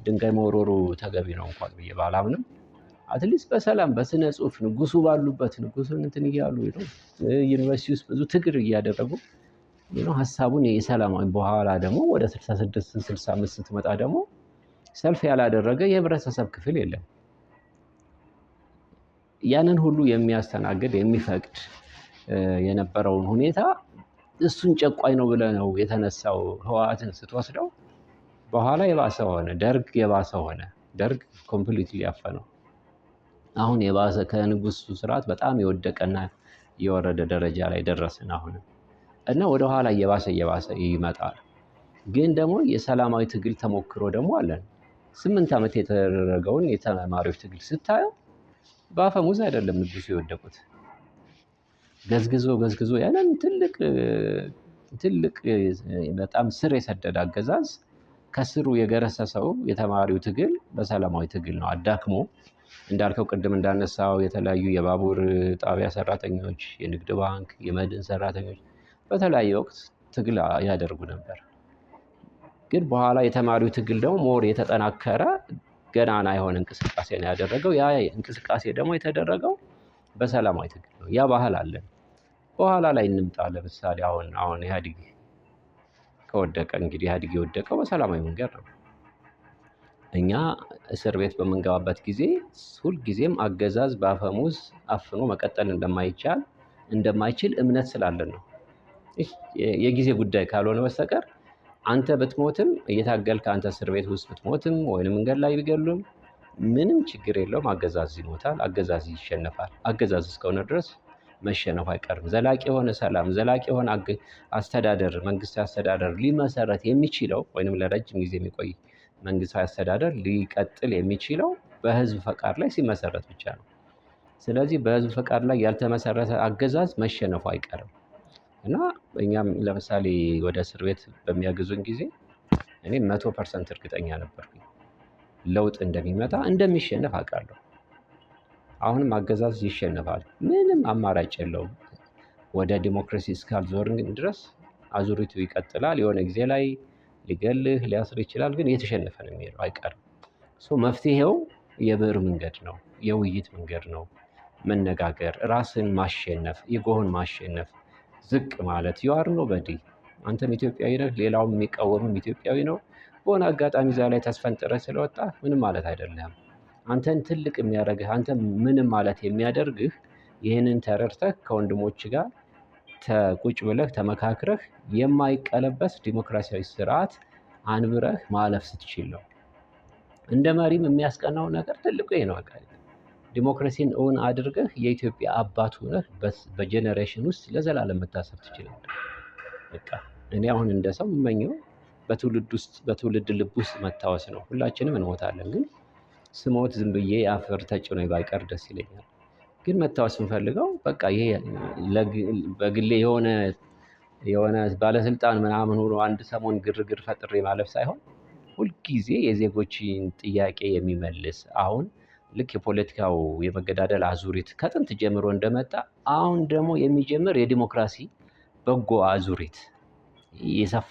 ድንጋይ መወርወሩ ተገቢ ነው እንኳን ብዬ ባላምንም አትሊስት በሰላም በስነ ጽሁፍ ንጉሱ ባሉበት ንጉሱን እንትን እያሉ ዩኒቨርሲቲ ውስጥ ብዙ ትግል እያደረጉ ሀሳቡን የሰላማዊ። በኋላ ደግሞ ወደ 66 65 ስትመጣ ደግሞ ሰልፍ ያላደረገ የህብረተሰብ ክፍል የለም። ያንን ሁሉ የሚያስተናግድ የሚፈቅድ የነበረውን ሁኔታ እሱን ጨቋኝ ነው ብለህ ነው የተነሳው። ህወሓትን ስትወስደው በኋላ የባሰ ሆነ። ደርግ የባሰ ሆነ። ደርግ ኮምፕሊትሊ ያፈነው። አሁን የባሰ ከንጉሱ ስርዓት በጣም የወደቀና የወረደ ደረጃ ላይ ደረስን አሁን እና ወደኋላ እየባሰ ይመጣል። ግን ደግሞ የሰላማዊ ትግል ተሞክሮ ደግሞ አለን። 8 ዓመት የተደረገውን የተማሪዎች ትግል ስታየው በአፈሙዝ አይደለም ንጉሱ የወደቁት። ገዝግዞ ያንን ትልቅ በጣም ስር የሰደደ አገዛዝ ከስሩ የገረሰሰው የተማሪው ትግል በሰላማዊ ትግል ነው አዳክሞ። እንዳልከው ቅድም እንዳነሳው የተለያዩ የባቡር ጣቢያ ሰራተኞች፣ የንግድ ባንክ፣ የመድን ሰራተኞች በተለያየ ወቅት ትግል ያደርጉ ነበር። ግን በኋላ የተማሪው ትግል ደግሞ ሞር የተጠናከረ ገናና የሆነ እንቅስቃሴ ነው ያደረገው። ያ እንቅስቃሴ ደግሞ የተደረገው በሰላማዊ ትግል ነው። ያ ባህል አለን። በኋላ ላይ እንምጣ። ለምሳሌ አሁን ኢህአዴግ ከወደቀ እንግዲህ ኢህአዴግ የወደቀው በሰላማዊ መንገድ ነው። እኛ እስር ቤት በምንገባበት ጊዜ ሁልጊዜም አገዛዝ በአፈሙዝ አፍኖ መቀጠል እንደማይችል እምነት ስላለን ነው። የጊዜ ጉዳይ ካልሆነ በስተቀር አንተ ብትሞትም እየታገልክ አንተ እስር ቤት ውስጥ ብትሞትም ወይንም መንገድ ላይ ቢገሉም ምንም ችግር የለውም። አገዛዝ ይሞታል፣ አገዛዝ ይሸነፋል። አገዛዝ እስከሆነ ድረስ መሸነፉ አይቀርም። ዘላቂ የሆነ ሰላም፣ ዘላቂ የሆነ አስተዳደር፣ መንግስታዊ አስተዳደር ሊመሰረት የሚችለው ወይንም ለረጅም ጊዜ የሚቆይ መንግስታዊ አስተዳደር ሊቀጥል የሚችለው በህዝብ ፈቃድ ላይ ሲመሰረት ብቻ ነው። ስለዚህ በህዝብ ፈቃድ ላይ ያልተመሰረተ አገዛዝ መሸነፉ አይቀርም እና እኛም ለምሳሌ ወደ እስር ቤት በሚያግዙን ጊዜ እኔ 100% እርግጠኛ ነበርኩኝ ለውጥ እንደሚመጣ እንደሚሸነፍ አውቃለሁ። አሁንም አገዛዝ ይሸነፋል፣ ምንም አማራጭ የለውም። ወደ ዲሞክራሲ እስካልዞርን ድረስ አዙሪቱ ይቀጥላል። የሆነ ጊዜ ላይ ሊገልህ ሊያስር ይችላል፣ ግን እየተሸነፈ ነው የሚሄደው፣ አይቀርም። መፍትሄው የብዕር መንገድ ነው፣ የውይይት መንገድ ነው። መነጋገር፣ ራስን ማሸነፍ፣ ኢጎህን ማሸነፍ፣ ዝቅ ማለት ዩአር ኖበዲ። አንተም ኢትዮጵያዊ ነህ፣ ሌላውም የሚቃወምም ኢትዮጵያዊ ነው። በሆነ አጋጣሚ እዛ ላይ ተስፈንጥረህ ስለወጣ ምንም ማለት አይደለም። አንተን ትልቅ የሚያደርግህ አንተ ምንም ማለት የሚያደርግህ ይህንን ተረድተህ ከወንድሞች ጋር ቁጭ ብለህ ተመካክረህ የማይቀለበስ ዲሞክራሲያዊ ስርዓት አንብረህ ማለፍ ስትችል ነው። እንደ መሪም የሚያስቀናው ነገር ትልቁ ይሄ ነው። በቃ ዲሞክራሲን እውን አድርገህ የኢትዮጵያ አባት ሆነህ በጄኔሬሽን ውስጥ ለዘላለም መታሰብ ትችላለህ። በቃ እኔ አሁን እንደ ሰው የምመኘው በትውልድ ልብ ውስጥ መታወስ ነው። ሁላችንም እንሞታለን፣ ግን ስሞት ዝም ብዬ አፈር ተጭኖ ባይቀር ደስ ይለኛል። ግን መታወስ የምፈልገው በቃ ይሄ በግሌ የሆነ ባለስልጣን ምናምን ሆኖ አንድ ሰሞን ግርግር ፈጥሬ ማለፍ ሳይሆን ሁልጊዜ የዜጎችን ጥያቄ የሚመልስ አሁን ልክ የፖለቲካው የመገዳደል አዙሪት ከጥንት ጀምሮ እንደመጣ አሁን ደግሞ የሚጀምር የዲሞክራሲ በጎ አዙሪት እየሰፋ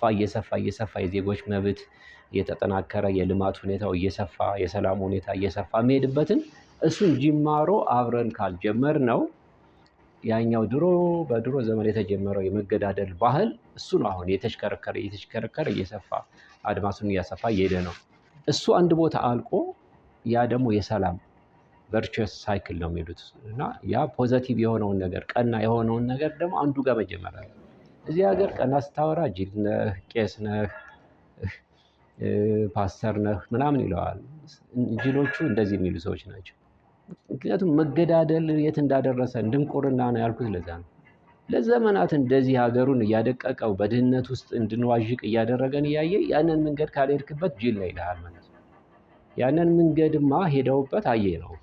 የዜጎች መብት እየተጠናከረ የልማት ሁኔታው እየሰፋ የሰላም ሁኔታ እየሰፋ የሚሄድበትን እሱን ጅማሮ አብረን ካልጀመር ነው ያኛው በድሮ ዘመን የተጀመረው የመገዳደል ባህል እሱ ነው አሁን የተሽከረከረ እየሰፋ አድማሱን እያሰፋ እየሄደ ነው። እሱ አንድ ቦታ አልቆ ያ ደግሞ የሰላም ቨርቹስ ሳይክል ነው የሚሉት እና ያ ፖዘቲቭ የሆነውን ነገር ቀና የሆነውን ነገር ደግሞ አንዱ ጋር መጀመር አለ። እዚህ ሀገር ቀና ስታወራ ጅል ነህ፣ ቄስ ነህ፣ ፓስተር ነህ ምናምን ይለዋል። ጅሎቹ እንደዚህ የሚሉ ሰዎች ናቸው። ምክንያቱም መገዳደል የት እንዳደረሰ ድንቁርና ነው ያልኩት ለዛ ነው። ለዘመናት እንደዚህ ሀገሩን እያደቀቀው በድህነት ውስጥ እንድንዋዥቅ እያደረገን እያየ ያንን መንገድ ካልሄድክበት ጅል ነው ይልሃል ማለት ነው። ያንን መንገድማ ሄደውበት አየ ነው።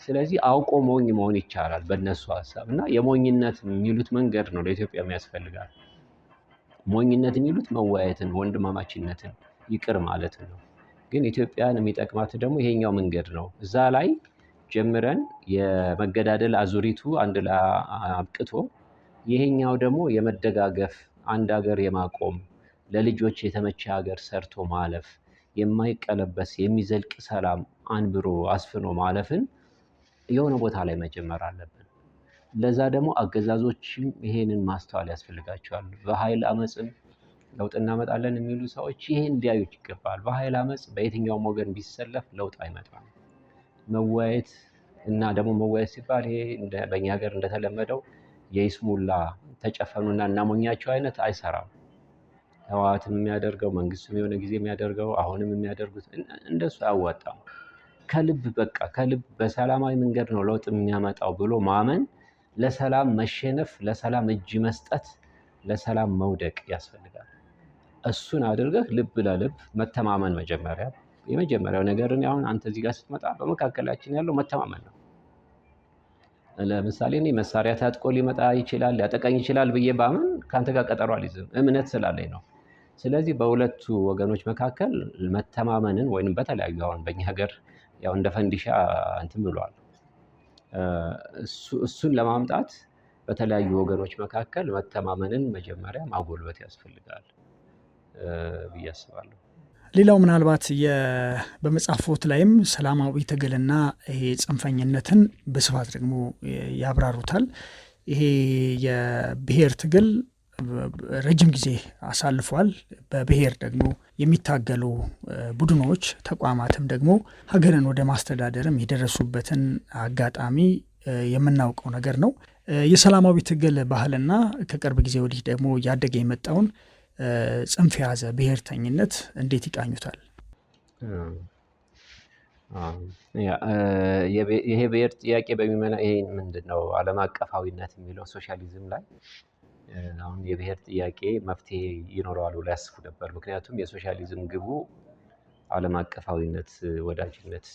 ስለዚህ አውቆ ሞኝ መሆን ይቻላል በእነሱ ሀሳብ እና የሞኝነት የሚሉት መንገድ ነው ለኢትዮጵያ የሚያስፈልጋል። ሞኝነት የሚሉት መወያየትን፣ ወንድማማችነትን፣ ይቅር ማለት ነው። ግን ኢትዮጵያን የሚጠቅማት ደግሞ ይሄኛው መንገድ ነው። እዛ ላይ ጀምረን የመገዳደል አዙሪቱ አንድ ላይ አብቅቶ ይሄኛው ደግሞ የመደጋገፍ አንድ ሀገር የማቆም ለልጆች የተመቸ ሀገር ሰርቶ ማለፍ የማይቀለበስ የሚዘልቅ ሰላም አንብሮ አስፍኖ ማለፍን የሆነ ቦታ ላይ መጀመር አለብን። ለዛ ደግሞ አገዛዞችም ይሄንን ማስተዋል ያስፈልጋቸዋል። በኃይል አመፅም ለውጥ እናመጣለን የሚሉ ሰዎች ይሄን ሊያዩት ይገባል። በኃይል አመፅ በየትኛውም ወገን ቢሰለፍ ለውጥ አይመጣም። መወያየት እና ደግሞ መወያየት ሲባል ይሄ በእኛ ሀገር እንደተለመደው የይስሙላ ተጨፈኑና እናሞኛቸው አይነት አይሰራም። ህወሓትም የሚያደርገው መንግስትም የሆነ ጊዜ የሚያደርገው አሁንም የሚያደርጉት እንደሱ አያዋጣም። ከልብ በሰላማዊ መንገድ ነው ለውጥ የሚያመጣው ብሎ ማመን፣ ለሰላም መሸነፍ፣ ለሰላም እጅ መስጠት፣ ለሰላም መውደቅ ያስፈልጋል። እሱን አድርገህ ልብ ለልብ መተማመን የመጀመሪያው ነገር አሁን አንተ እዚህ ጋር ስትመጣ በመካከላችን ያለው መተማመን ነው። ለምሳሌ እኔ መሳሪያ ታጥቆ ሊመጣ ይችላል ሊያጠቃኝ ይችላል ብዬ ባምን ከአንተ ጋር ቀጠሮ አልይዝም፣ እምነት ስላለኝ ነው። ስለዚህ በሁለቱ ወገኖች መካከል መተማመንን ወይም በተለያዩ አሁን በእኛ ሀገር ያው እንደ ፈንዲሻ እንትን ብሏል። እሱን ለማምጣት በተለያዩ ወገኖች መካከል መተማመንን መጀመሪያ ማጎልበት ያስፈልጋል ብዬ አስባለሁ። ሌላው ምናልባት በመጽሐፎት ላይም ሰላማዊ ትግልና ይሄ ጽንፈኝነትን በስፋት ደግሞ ያብራሩታል። ይሄ የብሔር ትግል ረጅም ጊዜ አሳልፏል። በብሔር ደግሞ የሚታገሉ ቡድኖች ተቋማትም ደግሞ ሀገርን ወደ ማስተዳደርም የደረሱበትን አጋጣሚ የምናውቀው ነገር ነው። የሰላማዊ ትግል ባህልና ከቅርብ ጊዜ ወዲህ ደግሞ እያደገ የመጣውን ጽንፍ የያዘ ብሔርተኝነት እንዴት ይቃኙታል? ይሄ ብሔር ጥያቄ በሚመና ይሄ ምንድን ነው ዓለም አቀፋዊነት የሚለው ሶሻሊዝም ላይ አሁን የብሔር ጥያቄ መፍትሄ ይኖረዋል ብሎ ያስቡ ነበር። ምክንያቱም የሶሻሊዝም ግቡ ዓለም አቀፋዊነት፣ ወዳጅነት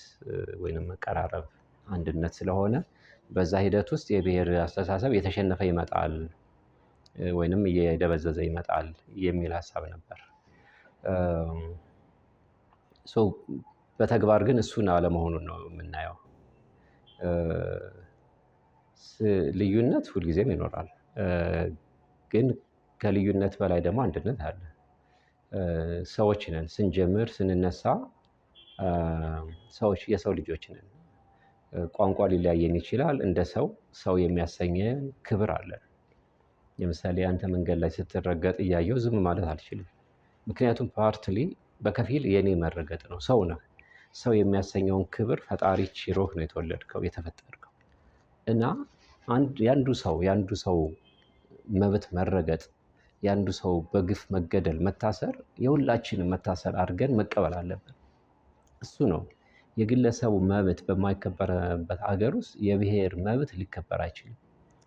ወይንም መቀራረብ፣ አንድነት ስለሆነ በዛ ሂደት ውስጥ የብሔር አስተሳሰብ የተሸነፈ ይመጣል ወይንም እየደበዘዘ ይመጣል የሚል ሀሳብ ነበር። በተግባር ግን እሱን አለመሆኑን ነው የምናየው። ልዩነት ሁልጊዜም ይኖራል፣ ግን ከልዩነት በላይ ደግሞ አንድነት አለ። ሰዎች ነን፣ ስንጀምር ስንነሳ ሰዎች የሰው ልጆች ነን። ቋንቋ ሊለያየን ይችላል፣ እንደ ሰው የሚያሰኘን ክብር አለን። ለምሳሌ አንተ መንገድ ላይ ስትረገጥ እያየው ዝም ማለት አልችልም፣ ምክንያቱም ፓርትሊ በከፊል የኔ መረገጥ ነው። ሰው ነህ። ሰው የሚያሰኘውን ክብር ፈጣሪ ችሮህ ነው የተወለድከው የተፈጠርከው እና ያንዱ ሰው መብት መረገጥ፣ ያንዱ ሰው በግፍ መገደል፣ መታሰር የሁላችንም መታሰር አድርገን መቀበል አለብን። እሱ ነው የግለሰቡ መብት በማይከበረበት ሀገር ውስጥ የብሔር መብት ሊከበር አይችልም።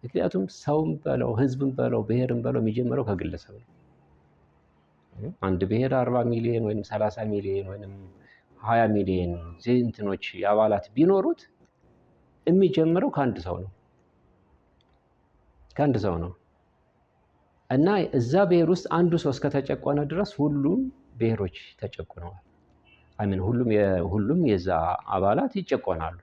ምክንያቱም ሰውም በለው ህዝብም በለው ብሔርም በለው የሚጀምረው ከግለሰብ ነው። አንድ ብሔር 40 ሚሊዮን ወይም 30 ሚሊዮን ወይም 20 ሚሊዮን ዜንትኖች አባላት ቢኖሩት የሚጀምረው ከአንድ ሰው ነው እና እዛ ብሔር ውስጥ አንዱ ሰው እስከተጨቆነ ድረስ ሁሉም ብሔሮች ተጨቆነዋል። ሁሉም የዛ አባላት ይጨቆናሉ።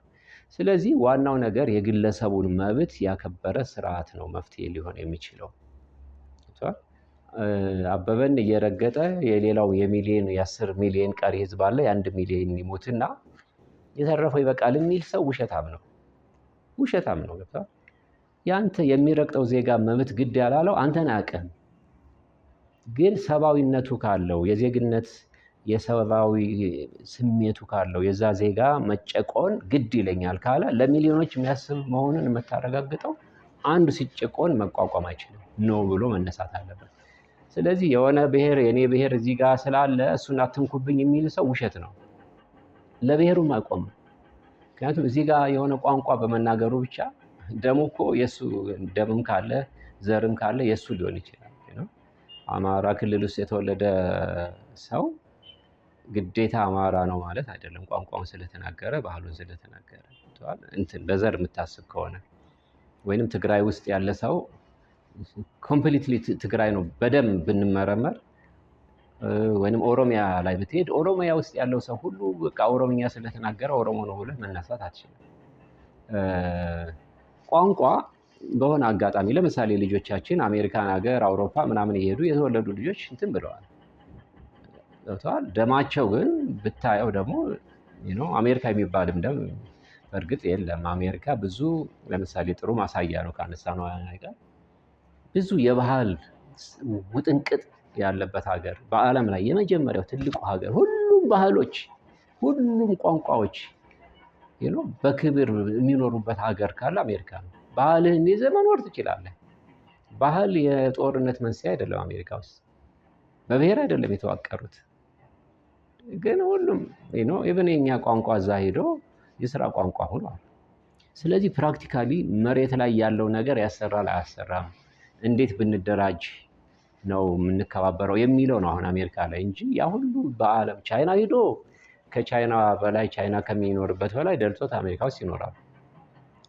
ስለዚህ ዋናው ነገር የግለሰቡን መብት ያከበረ ስርዓት ነው መፍትሄ ሊሆን የሚችለው። አበበን እየረገጠ የሌላው የ10 ሚሊዮን ቀሪ ህዝብ አለ፣ የ1 ሚሊዮን ይሞትና የተረፈው ይበቃል የሚል ሰው ውሸታም ነው። ገብቷል? ያንተ የሚረግጠው ዜጋ መብት ግድ ያላለው አንተን አያውቅም። ግን ሰብአዊነቱ ካለው የዜግነት የሰብአዊ ስሜቱ ካለው የዛ ዜጋ መጨቆን ግድ ይለኛል ካለ ለሚሊዮኖች የሚያስብ መሆኑን የምታረጋግጠው አንዱ ሲጨቆን መቋቋም አይችልም ነው ብሎ መነሳት አለበት። ስለዚህ የሆነ ብሔር የኔ ብሔር እዚህ ጋር ስላለ እሱን አትንኩብኝ የሚል ሰው ውሸት ነው፣ ለብሔሩም አይቆምም። ምክንያቱም እዚህ ጋር የሆነ ቋንቋ በመናገሩ ብቻ ደሙ እኮ የሱ ደምም ካለ ዘርም ካለ የሱ ሊሆን ይችላል። አማራ ክልል ውስጥ የተወለደ ሰው ግዴታ አማራ ነው ማለት አይደለም። ቋንቋውን ስለተናገረ ባህሉን ስለተናገረ በዘር የምታስብ ከሆነ ወይንም ትግራይ ውስጥ ያለ ሰው ኮምፕሊትሊ ትግራይ ነው በደም ብንመረመር ወይንም ኦሮሚያ ላይ ብትሄድ ኦሮሚያ ውስጥ ያለው ሰው ሁሉ በቃ ኦሮምኛ ስለተናገረ ኦሮሞ ነው ብለህ መነሳት አትችልም። ቋንቋ በሆነ አጋጣሚ ለምሳሌ ልጆቻችን አሜሪካን ሀገር አውሮፓ ምናምን እየሄዱ የተወለዱ ልጆች እንትን ብለዋል። ደማቸው ግን ብታየው ደግሞ አሜሪካ የሚባልም ደም በእርግጥ የለም። አሜሪካ ብዙ ለምሳሌ ጥሩ ማሳያ ነው ካነሳነው ጋር ብዙ የባህል ውጥንቅጥ ያለበት ሀገር፣ በዓለም ላይ የመጀመሪያው ትልቁ ሀገር፣ ሁሉም ባህሎች ሁሉም ቋንቋዎች በክብር የሚኖሩበት ሀገር ካለ አሜሪካ ነው። ባህልህን ይዘህ መኖር ትችላለህ። ባህል የጦርነት መንስኤ አይደለም። አሜሪካ ውስጥ በብሔር አይደለም የተዋቀሩት፣ ግን ሁሉም ኢቨን የኛ ቋንቋ እዛ ሄዶ የስራ ቋንቋ ሆኗል። ስለዚህ ፕራክቲካሊ መሬት ላይ ያለው ነገር ያሰራል አያሰራም፣ እንዴት ብንደራጅ ነው የምንከባበረው የሚለው ነው አሁን አሜሪካ ላይ እንጂ ያ ሁሉ በዓለም ቻይና ሄዶ ከቻይና በላይ ቻይና ከሚኖርበት በላይ ደልቶት አሜሪካ ውስጥ ይኖራል።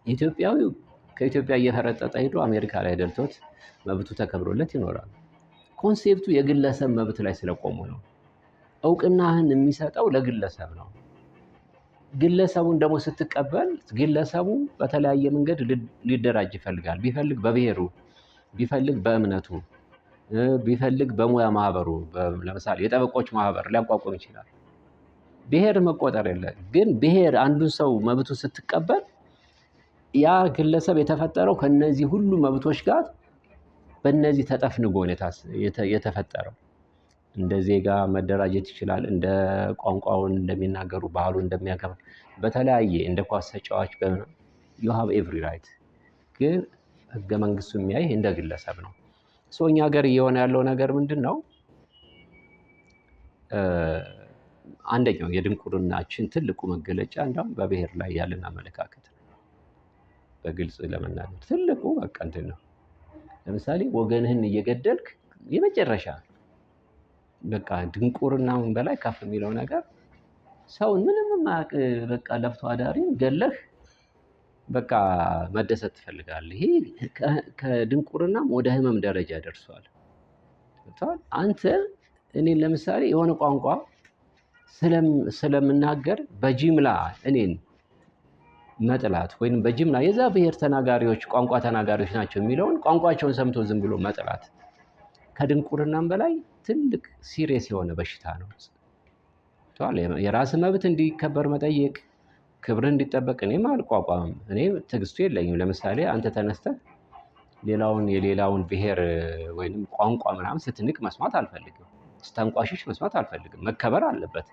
ኢትዮጵያዊው ከኢትዮጵያ እየፈረጠጠ ሄዶ አሜሪካ ላይ ደልቶት መብቱ ተከብሮለት ይኖራል። ኮንሴፕቱ የግለሰብ መብት ላይ ስለቆሙ ነው። እውቅናህን የሚሰጠው ለግለሰብ ነው። ግለሰቡን ደግሞ ስትቀበል ግለሰቡ በተለያየ መንገድ ሊደራጅ ይፈልጋል። ቢፈልግ በብሔሩ፣ ቢፈልግ በእምነቱ፣ ቢፈልግ በሙያ ማህበሩ፣ ለምሳሌ የጠበቆች ማህበር ሊያቋቁም ይችላል። ብሔር መቆጠር የለም። ግን ብሔር አንዱን ሰው መብቱ ስትቀበል ያ ግለሰብ የተፈጠረው ከነዚህ ሁሉ መብቶች ጋር በእነዚህ ተጠፍንጎ የተፈጠረው እንደ ዜጋ መደራጀት ይችላል። እንደ ቋንቋውን እንደሚናገሩ ባህሉን እንደሚያከብር በተለያየ እንደ ኳስ ተጫዋች you have every right። ግን ህገ መንግስቱ የሚያይ እንደ ግለሰብ ነው። እኛ ሀገር እየሆነ ያለው ነገር ምንድን ነው? አንደኛው የድንቁርናችን ትልቁ መገለጫ እንደውም በብሔር ላይ ያለን አመለካከት ነው። በግልጽ ለመናገር ትልቁ በቃ እንትን ነው። ለምሳሌ ወገንህን እየገደልክ የመጨረሻ በቃ ድንቁርናውን በላይ ከፍ የሚለው ነገር ሰው ምንም ማቅ በቃ ለፍቶ አዳሪን ገለህ በቃ መደሰት ትፈልጋለህ። ይሄ ከድንቁርናም ወደ ህመም ደረጃ ደርሷል። አንተ እኔ ለምሳሌ የሆነ ቋንቋ ስለምናገር በጅምላ እኔን መጥላት ወይም በጅምላ የዛ ብሔር ተናጋሪዎች ቋንቋ ተናጋሪዎች ናቸው የሚለውን ቋንቋቸውን ሰምቶ ዝም ብሎ መጥላት ከድንቁርናም በላይ ትልቅ ሲሪየስ የሆነ በሽታ ነው። የራስ መብት እንዲከበር መጠየቅ፣ ክብር እንዲጠበቅ እኔም አልቋቋምም። እኔ ትዕግስቱ የለኝም። ለምሳሌ አንተ ተነስተህ የሌላውን ብሔር ወይም ቋንቋ ምናምን ስትንቅ መስማት አልፈልግም። ስተንቋሽሽ መስማት አልፈልግም። መከበር አለበት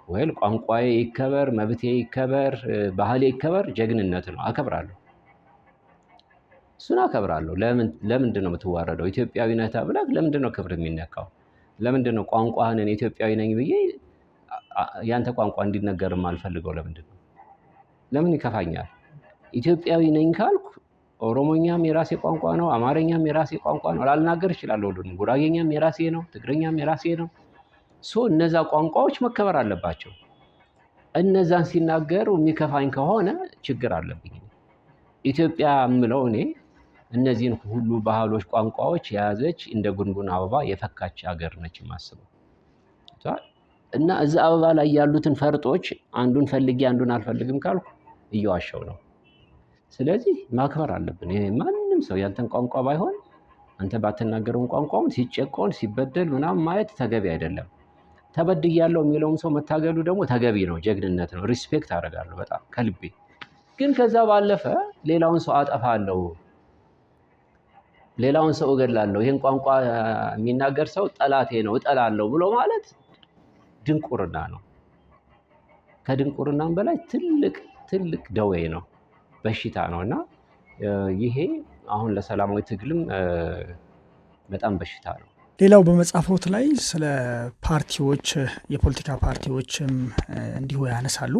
ወይ ቋንቋዬ ይከበር፣ መብቴ ይከበር፣ ባህሌ ይከበር። ጀግንነት ነው፣ አከብራለሁ። እሱን አከብራለሁ። ለምንድን ነው የምትዋረደው? ኢትዮጵያዊ ነህ ተብለህ ለምንድን ነው ክብር የሚነካው? ለምንድን ነው ቋንቋህን ኢትዮጵያዊ ነኝ ብዬ ያንተ ቋንቋ እንዲነገርም አልፈልገው? ለምን ይከፋኛል? ኢትዮጵያዊ ነኝ ካልኩ ኦሮሞኛም የራሴ ቋንቋ ነው፣ አማርኛም የራሴ ቋንቋ ነው፣ ላልናገር እችላለሁ። ሁሉንም ጉራጌኛም የራሴ ነው፣ ትግርኛም የራሴ ነው። እነዛ ቋንቋዎች መከበር አለባቸው። እነዛን ሲናገሩ የሚከፋኝ ከሆነ ችግር አለብኝ። ኢትዮጵያ የምለው እኔ እነዚህን ሁሉ ባህሎች፣ ቋንቋዎች የያዘች እንደ ጉንጉን አበባ የፈካች ሀገር ነች የማስበው። እና እዛ አበባ ላይ ያሉትን ፈርጦች አንዱን ፈልጌ አንዱን አልፈልግም ካልኩ እየዋሸው ነው። ስለዚህ ማክበር አለብን። ማንም ሰው ያንተን ቋንቋ ባይሆን አንተ ባትናገረውን ቋንቋውን ሲጨቆን ሲበደል ምናምን ማየት ተገቢ አይደለም። ተበድያለሁ የሚለውም ሰው መታገሉ ደግሞ ተገቢ ነው፣ ጀግንነት ነው። ሪስፔክት አደርጋለሁ በጣም ከልቤ። ግን ከዛ ባለፈ ሌላውን ሰው አጠፋለሁ፣ ሌላውን ሰው እገላለሁ፣ ይህን ቋንቋ የሚናገር ሰው ጠላቴ ነው እጠላለሁ ብሎ ማለት ድንቁርና ነው። ከድንቁርናም በላይ ትልቅ ደዌ ነው፣ በሽታ ነው። እና ይሄ አሁን ለሰላማዊ ትግልም በጣም በሽታ ነው። ሌላው በመጽሐፎት ላይ ስለ ፓርቲዎች፣ የፖለቲካ ፓርቲዎችም እንዲሁ ያነሳሉ።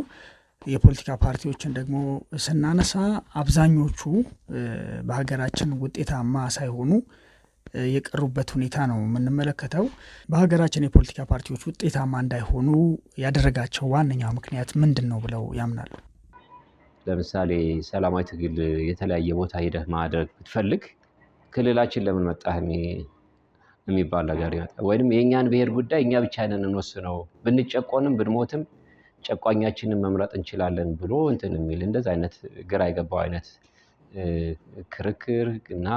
የፖለቲካ ፓርቲዎችን ደግሞ ስናነሳ አብዛኞቹ በሀገራችን ውጤታማ ሳይሆኑ የቀሩበት ሁኔታ ነው የምንመለከተው። በሀገራችን የፖለቲካ ፓርቲዎች ውጤታማ እንዳይሆኑ ያደረጋቸው ዋነኛው ምክንያት ምንድን ነው ብለው ያምናሉ? ለምሳሌ ሰላማዊ ትግል የተለያየ ቦታ ሄደህ ማድረግ ብትፈልግ ክልላችን ለምን መጣህ የሚባል ነገር ይመጣል። ወይም የእኛን ብሔር ጉዳይ እኛ ብቻ ነን እንወስነው፣ ብንጨቆንም ብንሞትም ጨቋኛችንን መምረጥ እንችላለን ብሎ እንትን የሚል እንደዛ አይነት ግራ የገባው አይነት ክርክር እና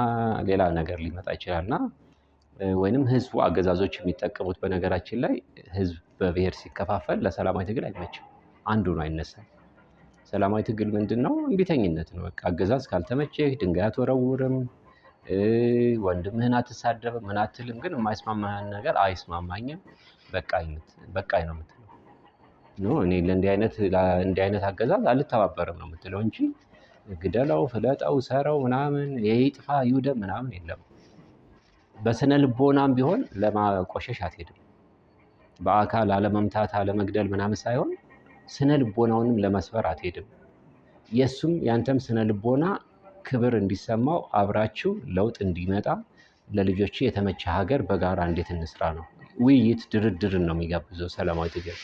ሌላ ነገር ሊመጣ ይችላልና ወይንም ህዝቡ አገዛዞች የሚጠቀሙት በነገራችን ላይ ህዝብ በብሔር ሲከፋፈል ለሰላማዊ ትግል አይመችም። አንዱ ነው አይነሳም። ሰላማዊ ትግል ምንድነው? እምቢተኝነት ነው። በቃ አገዛዝ ካልተመቸህ ድንጋይ አትወረውርም፣ ወንድምህን አትሳደብም፣ ምን አትልም። ግን የማይስማማህን ነገር አይስማማኝም በቃኝ ነው የምትለው። እኔ እንዲህ አይነት አገዛዝ አልተባበርም ነው የምትለው እንጂ ግደለው፣ ፍለጠው፣ ሰረው ምናምን የይጥፋ ይውደም ምናምን የለም። በስነ ልቦናም ቢሆን ለማቆሸሽ አትሄድም። በአካል አለመምታት አለመግደል ምናምን ሳይሆን ስነ ልቦናውንም ለመስበር አትሄድም። የሱም ያንተም ስነ ልቦና ክብር እንዲሰማው አብራችሁ ለውጥ እንዲመጣ ለልጆች የተመቸ ሀገር በጋራ እንዴት እንስራ ነው። ውይይት ድርድርን ነው የሚጋብዘው ሰላማዊ ትግል።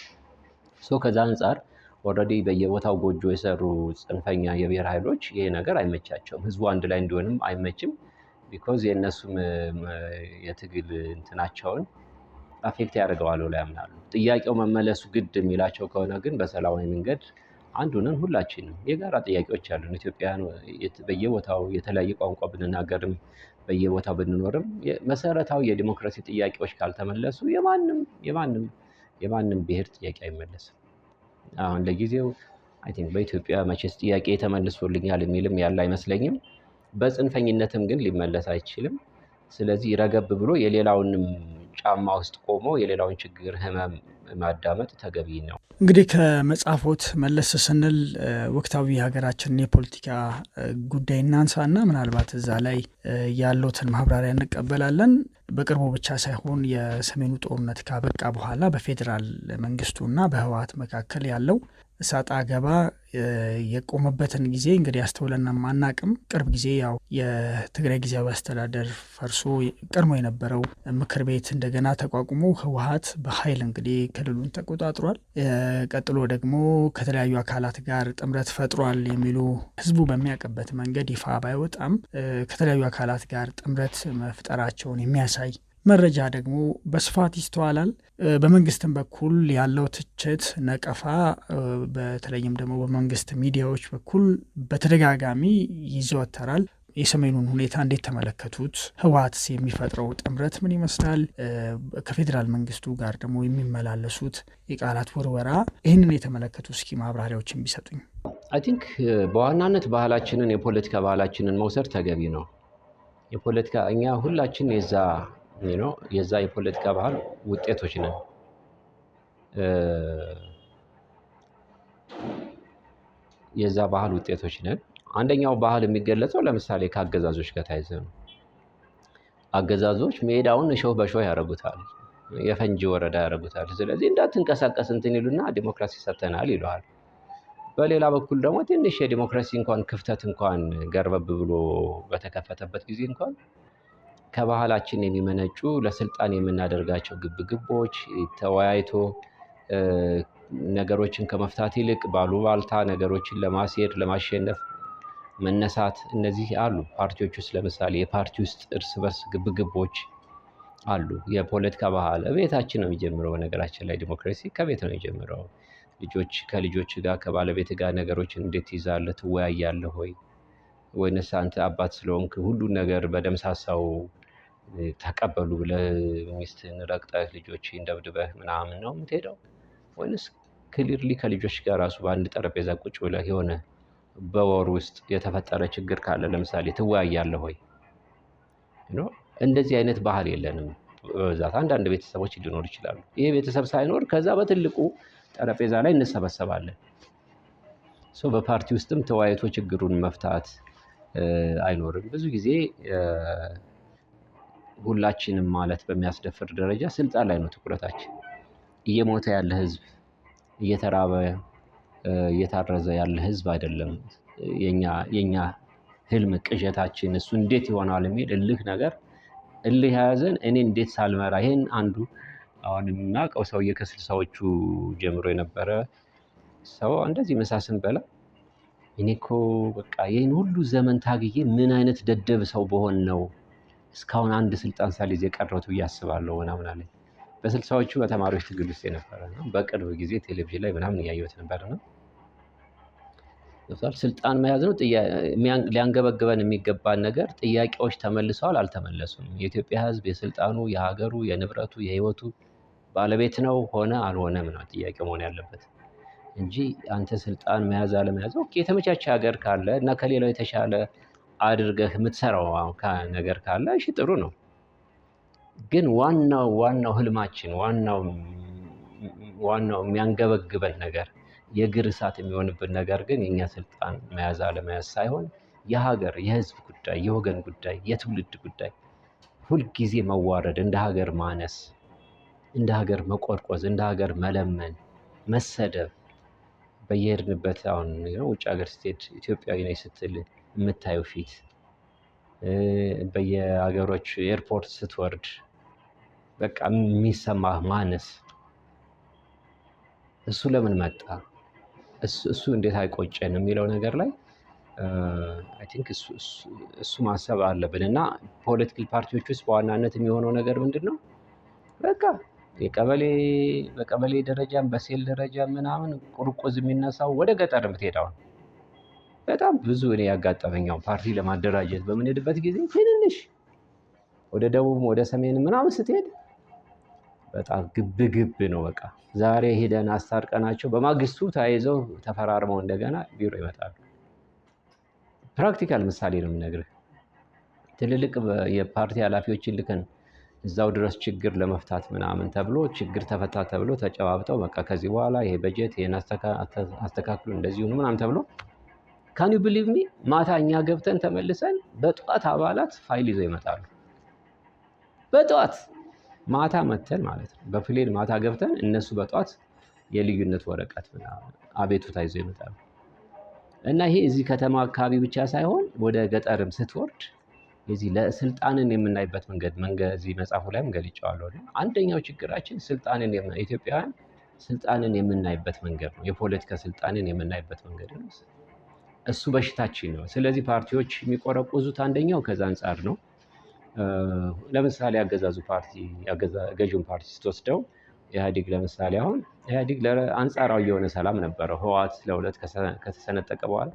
ከዛ አንጻር ኦልሬዲ በየቦታው ጎጆ የሰሩ ጽንፈኛ የብሔር ኃይሎች ይሄ ነገር አይመቻቸውም። ህዝቡ አንድ ላይ እንዲሆንም አይመችም። ቢኮዝ የእነሱም የትግል እንትናቸውን አፌክት ያደርገዋል ብለው ያምናሉ። ጥያቄው መመለሱ ግድ የሚላቸው ከሆነ ግን በሰላማዊ መንገድ አንዱንን ሁላችንም የጋራ ጥያቄዎች አሉን። ኢትዮጵያውያን በየቦታው የተለያየ ቋንቋ ብንናገርም በየቦታው ብንኖርም መሰረታዊ የዲሞክራሲ ጥያቄዎች ካልተመለሱ የማንም ብሔር ጥያቄ አይመለስም። አሁን ለጊዜው አይ ቲንክ በኢትዮጵያ መቼስ ጥያቄ ተመልሶልኛል የሚልም ያለ አይመስለኝም። በጽንፈኝነትም ግን ሊመለስ አይችልም። ስለዚህ ረገብ ብሎ የሌላውንም ጫማ ውስጥ ቆሞ የሌላውን ችግር ህመም ማዳመጥ ተገቢ ነው። እንግዲህ ከመጽሐፎት መለስ ስንል ወቅታዊ ሀገራችንን የፖለቲካ ጉዳይ እናንሳና ምናልባት እዛ ላይ ያሉትን ማብራሪያ እንቀበላለን። በቅርቡ ብቻ ሳይሆን የሰሜኑ ጦርነት ካበቃ በኋላ በፌዴራል መንግስቱና በህወሓት መካከል ያለው እሳጣ ገባ የቆመበትን ጊዜ እንግዲህ አስተውለን ማናቅም። ቅርብ ጊዜ ያው የትግራይ ጊዜያዊ አስተዳደር ፈርሶ ቀድሞ የነበረው ምክር ቤት እንደገና ተቋቁሞ ህወሓት በኃይል እንግዲህ ክልሉን ተቆጣጥሯል። ቀጥሎ ደግሞ ከተለያዩ አካላት ጋር ጥምረት ፈጥሯል የሚሉ ህዝቡ በሚያውቅበት መንገድ ይፋ ባይወጣም ከተለያዩ አካላት ጋር ጥምረት መፍጠራቸውን የሚያሳይ መረጃ ደግሞ በስፋት ይስተዋላል። በመንግስትም በኩል ያለው ትችት፣ ነቀፋ በተለይም ደግሞ በመንግስት ሚዲያዎች በኩል በተደጋጋሚ ይዘወተራል። የሰሜኑን ሁኔታ እንዴት ተመለከቱት? ህወሓትስ የሚፈጥረው ጥምረት ምን ይመስላል? ከፌዴራል መንግስቱ ጋር ደግሞ የሚመላለሱት የቃላት ወርወራ፣ ይህንን የተመለከቱ እስኪ ማብራሪያዎችን ቢሰጡኝ። አይ ቲንክ በዋናነት ባህላችንን የፖለቲካ ባህላችንን መውሰድ ተገቢ ነው። የፖለቲካ እኛ ሁላችን የዛ የፖለቲካ ባህል ውጤቶች ነን። የዛ ባህል ውጤቶች ነን። አንደኛው ባህል የሚገለጸው ለምሳሌ ከአገዛዞች ጋር ተያይዘ ነው። አገዛዞች ሜዳውን እሾህ በሾህ ያደርጉታል፣ የፈንጂ ወረዳ ያደርጉታል። ስለዚህ እንዳትንቀሳቀስ እንትን ይሉና ዲሞክራሲ ሰጥተናል ይለዋል። በሌላ በኩል ደግሞ ትንሽ የዲሞክራሲ እንኳን ክፍተት እንኳን ገርበብ ብሎ በተከፈተበት ጊዜ እንኳን ከባህላችን የሚመነጩ ለስልጣን የምናደርጋቸው ግብግቦች ተወያይቶ ነገሮችን ከመፍታት ይልቅ ባሉባልታ ነገሮችን ለማስሄድ ለማሸነፍ መነሳት፣ እነዚህ አሉ ፓርቲዎች ውስጥ። ለምሳሌ የፓርቲ ውስጥ እርስ በርስ ግብግቦች አሉ። የፖለቲካ ባህል ቤታችን ነው የሚጀምረው። ነገራችን ላይ ዲሞክራሲ ከቤት ነው የሚጀምረው። ከልጆች ጋር ከባለቤት ጋር ነገሮችን እንዴት ትይዛለህ? ትወያያለህ ወይ? ወይንስ አንተ አባት ስለሆንክ ሁሉን ነገር በደምሳሳው ተቀበሉ ብለህ ሚስትህን ረግጠህ ልጆችህን ደብድበህ ምናምን ነው የምትሄደው? ወይንስ ክሊርሊ ከልጆች ጋር ራሱ በአንድ ጠረጴዛ ቁጭ ብለህ የሆነ በወር ውስጥ የተፈጠረ ችግር ካለ ለምሳሌ ትወያያለህ ወይ? እንደዚህ አይነት ባህል የለንም በብዛት። አንዳንድ ቤተሰቦች ሊኖር ይችላሉ። ይሄ ቤተሰብ ሳይኖር ከዛ በትልቁ ጠረጴዛ ላይ እንሰበሰባለን። በፓርቲ ውስጥም ተወያይቶ ችግሩን መፍታት አይኖርም። ብዙ ጊዜ ሁላችንም ማለት በሚያስደፍር ደረጃ ስልጣን ላይ ነው ትኩረታችን። እየሞተ ያለ ህዝብ፣ እየተራበ እየታረዘ ያለ ህዝብ አይደለም የኛ ህልም ቅዠታችን። እሱ እንዴት ይሆናል የሚል እልህ የያዘን እኔ እንዴት ሳልመራ ይሄን አንዱ አሁን የምናውቀው ሰውዬ ከስልሳዎቹ ጀምሮ የነበረ ሰው እንደዚህ ምሳ ስንበላ እኔ እኮ በቃ ይህን ሁሉ ዘመን ታግዬ ምን አይነት ደደብ ሰው በሆን ነው እስካሁን አንድ ስልጣን ሳልይዝ የቀረሁት ብዬ አስባለሁ ምናምን አለኝ። በስልሳዎቹ በተማሪዎች ትግል ውስጥ የነበረ ነው። በቅርብ ጊዜ ቴሌቪዥን ላይ ምናምን እያየሁት ነበር ነው። ስልጣን መያዝ ነው ሊያንገበግበን የሚገባን ነገር። ጥያቄዎች ተመልሰዋል አልተመለሱም? የኢትዮጵያ ህዝብ የስልጣኑ፣ የሀገሩ፣ የንብረቱ፣ የህይወቱ ባለቤት ነው ሆነ አልሆነም ነው ጥያቄ መሆን ያለበት እንጂ አንተ ስልጣን መያዝ አለመያዝ የተመቻቸ ሀገር ካለ እና ከሌላው የተሻለ አድርገህ የምትሰራው ነገር ካለ እሺ ጥሩ ነው። ግን ዋናው ህልማችን ዋናው የሚያንገበግበን ነገር የእግር እሳት የሚሆንብን ነገር ግን የኛ ስልጣን መያዝ አለመያዝ ሳይሆን የሀገር የህዝብ ጉዳይ፣ የወገን ጉዳይ፣ የትውልድ ጉዳይ፣ ሁልጊዜ መዋረድ፣ እንደ ሀገር ማነስ፣ እንደ ሀገር መቆርቆዝ፣ እንደ ሀገር መለመን፣ መሰደብ በየሄድንበት አሁን ውጭ ሀገር ስትሄድ ኢትዮጵያዊ ነኝ ስትል የምታየው ፊት፣ በየሀገሮች ኤርፖርት ስትወርድ በቃ የሚሰማህ ማነስ፣ እሱ ለምን መጣ? እሱ እንዴት አይቆጨን የሚለው ነገር ላይ አይ ቲንክ እሱ ማሰብ አለብን። እና ፖለቲካል ፓርቲዎች ውስጥ በዋናነት የሚሆነው ነገር ምንድን ነው? በቃ በቀበሌ ደረጃም በሴል ደረጃ ምናምን ቁርቁዝ የሚነሳው ወደ ገጠር የምትሄደው በጣም ብዙ እኔ ያጋጠመኛው ፓርቲ ለማደራጀት በምንሄድበት ጊዜ ትንንሽ ወደ ደቡብ ወደ ሰሜን ምናምን ስትሄድ በጣም ግብ ነው። በቃ ዛሬ ሄደን አስታርቀናቸው በማግስቱ ተያይዘው ተፈራርመው እንደገና ቢሮ ይመጣሉ። ፕራክቲካል ምሳሌ ነው የምነግርህ። ትልልቅ የፓርቲ ኃላፊዎችን ልከን እዛው ድረስ ችግር ለመፍታት ምናምን ተብሎ ችግር ተፈታ ተብሎ ተጨባብጠው በቃ ከዚህ በኋላ ይሄ በጀት ይሄን አስተካክሉ እንደዚሁ ምናምን ተብሎ ካን ዩ ቢሊቭ ሚ ማታ እኛ ገብተን ተመልሰን በጠዋት አባላት ፋይል ይዘው ይመጣሉ። በጠዋት ማታ መተን ማለት ነው። በፕሌን ማታ ገብተን እነሱ በጠዋት የልዩነት ወረቀት ምናምን አቤቱታ ይዞ ይመጣሉ። እና ይሄ እዚህ ከተማ አካባቢ ብቻ ሳይሆን ወደ ገጠርም ስትወርድ እዚህ ለስልጣንን የምናይበት መንገድ እዚህ መጽሐፉ ላይም ገልጬዋለሁ። አንደኛው ችግራችን ኢትዮጵያውያን ስልጣንን የምናይበት መንገድ ነው። የፖለቲካ ስልጣንን የምናይበት መንገድ ነው። እሱ በሽታችን ነው። ስለዚህ ፓርቲዎች የሚቆረቁዙት አንደኛው ከዛ አንጻር ነው። ለምሳሌ ገዢውን ፓርቲ ስትወስደው ኢህአዴግ ለምሳሌ አሁን ኢህአዴግ አንጻራዊ የሆነ ሰላም ነበረው። ህወሓት ለሁለት ከተሰነጠቀ በኋላ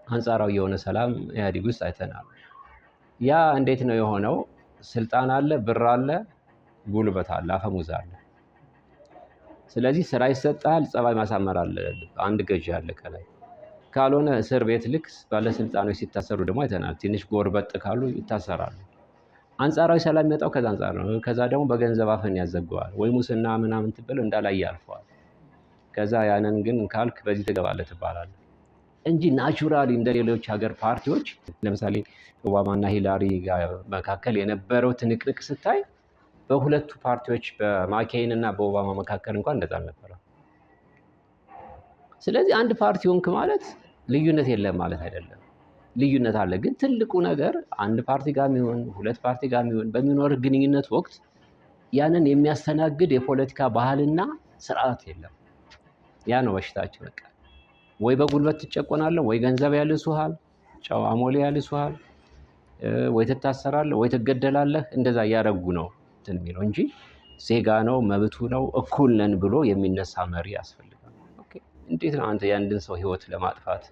አንጻራዊ የሆነ ሰላም ኢህአዴግ ውስጥ አይተናል። ያ እንዴት ነው የሆነው? ስልጣን አለ፣ ብር አለ፣ ጉልበት አለ፣ አፈሙዝ አለ። ስለዚህ ስራ ይሰጣል፣ ጸባይ ማሳመር አለ። አንድ ገዢ አለ ከላይ። ካልሆነ እስር ቤት ልክ ባለስልጣኖች ሲታሰሩ ደግሞ አይተናል። ትንሽ ጎርበጥ ካሉ ይታሰራሉ። አንጻራዊ ሰላም የሚመጣው ከዛ አንጻር ነው። ከዛ ደግሞ በገንዘብ አፈን ያዘገዋል ወይ ሙስና ምናምን ትበል እንዳላይ ያልፈዋል። ከዛ ያንን ግን ካልክ በዚህ ትገባለህ ትባላለህ እንጂ ናቹራሊ እንደ ሌሎች ሀገር ፓርቲዎች ለምሳሌ ኦባማና ሂላሪ መካከል የነበረው ትንቅንቅ ስታይ በሁለቱ ፓርቲዎች በማኬይን እና በኦባማ መካከል እንኳን እንደዛ አልነበረም። ስለዚህ አንድ ፓርቲ ሆንክ ማለት ልዩነት የለም ማለት አይደለም። ልዩነት አለ። ግን ትልቁ ነገር አንድ ፓርቲ ጋር የሚሆን ሁለት ፓርቲ ጋር የሚሆን በሚኖር ግንኙነት ወቅት ያንን የሚያስተናግድ የፖለቲካ ባህልና ስርዓት የለም። ያ ነው በሽታችን። በቃ ወይ በጉልበት ትጨቆናለህ፣ ወይ ገንዘብ ያልሱሃል፣ ጨው አሞሌ ያልሱሃል፣ ወይ ትታሰራለህ፣ ወይ ትገደላለህ። እንደዛ እያደረጉ ነው እንትን የሚለው እንጂ ዜጋ ነው መብቱ ነው እኩል ነን ብሎ የሚነሳ መሪ ያስፈልጋል። ኦኬ፣ እንዴት ነው አንተ የአንድን ሰው ህይወት ለማጥፋት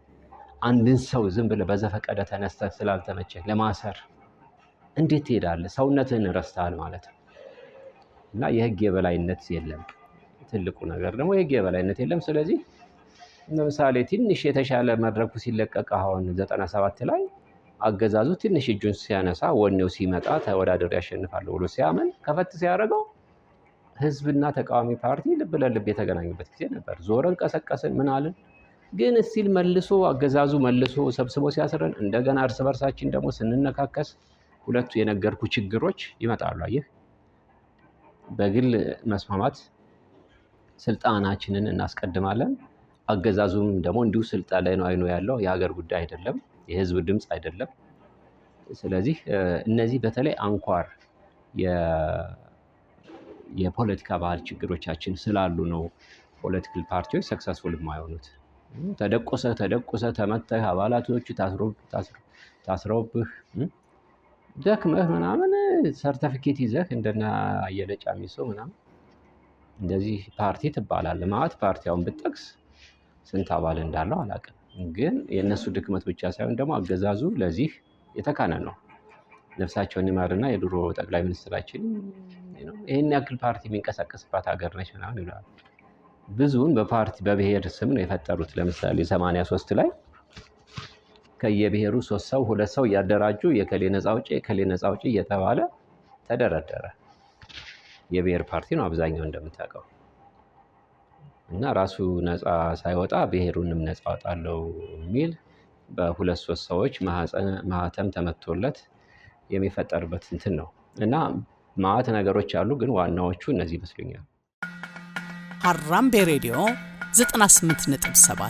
አንድን ሰው ዝም ብለህ በዘፈቀደ ተነስተህ ስላልተመቸህ ለማሰር እንዴት ትሄዳለህ? ሰውነትህን ረስተሃል ማለት ነው። እና የህግ የበላይነት የለም። ትልቁ ነገር ደግሞ የህግ የበላይነት የለም። ስለዚህ ለምሳሌ ትንሽ የተሻለ መድረኩ ሲለቀቅ አሁን 97 ላይ አገዛዙ ትንሽ እጁን ሲያነሳ ወኔው ሲመጣ ተወዳድሬ ያሸንፋለሁ ብሎ ሲያምን ከፈት ሲያደርገው ህዝብና ተቃዋሚ ፓርቲ ልብ ለልብ የተገናኙበት ጊዜ ነበር። ዞረን ቀሰቀስን ምን አልን። ግን እስቲል መልሶ አገዛዙ መልሶ ሰብስቦ ሲያስረን እንደገና እርስ በርሳችን ደግሞ ስንነካከስ ሁለቱ የነገርኩ ችግሮች ይመጣሉ። አየህ፣ በግል መስማማት ስልጣናችንን እናስቀድማለን። አገዛዙም ደግሞ እንዲሁ ስልጣን ላይ ነው አይኖ ያለው። የሀገር ጉዳይ አይደለም፣ የህዝብ ድምፅ አይደለም። ስለዚህ እነዚህ በተለይ አንኳር የፖለቲካ ባህል ችግሮቻችን ስላሉ ነው ፖለቲካል ፓርቲዎች ሰክሰስፉል የማይሆኑት። ተደቁሰህ ተመተህ አባላቶቹ ታስረውብህ ደክመህ ምናምን ሰርተፊኬት ይዘህ እንደና አየለ ጫሚሶ ምናምን እንደዚህ ፓርቲ ትባላለህ። ማለት ፓርቲያውን ብትጠቅስ ስንት አባል እንዳለው አላውቅም። ግን የእነሱ ድክመት ብቻ ሳይሆን ደግሞ አገዛዙ ለዚህ የተካነ ነው። ነፍሳቸውን ይማርና የድሮ ጠቅላይ ሚኒስትራችን ይህን ያክል ፓርቲ የሚንቀሳቀስባት ሀገር ነች ምናምን ይላሉ። ብዙውን በፓርቲ በብሔር ስም ነው የፈጠሩት። ለምሳሌ 83 ላይ ከየብሔሩ 3 ሰው 2 ሰው እያደራጁ የከሌ ነፃ አውጪ እየተባለ ተደረደረ። የብሔር ፓርቲ ነው አብዛኛው እንደምታውቀው። እና ራሱ ነፃ ሳይወጣ ብሔሩንም ነፃ አወጣለሁ የሚል በ2-3 ሰዎች ማህተም ተመቶለት የሚፈጠርበት እንትን ነው። እና ማዕት ነገሮች አሉ፣ ግን ዋናዎቹ እነዚህ ይመስሉኛል። ሀራምቤ ሬዲዮ 98.7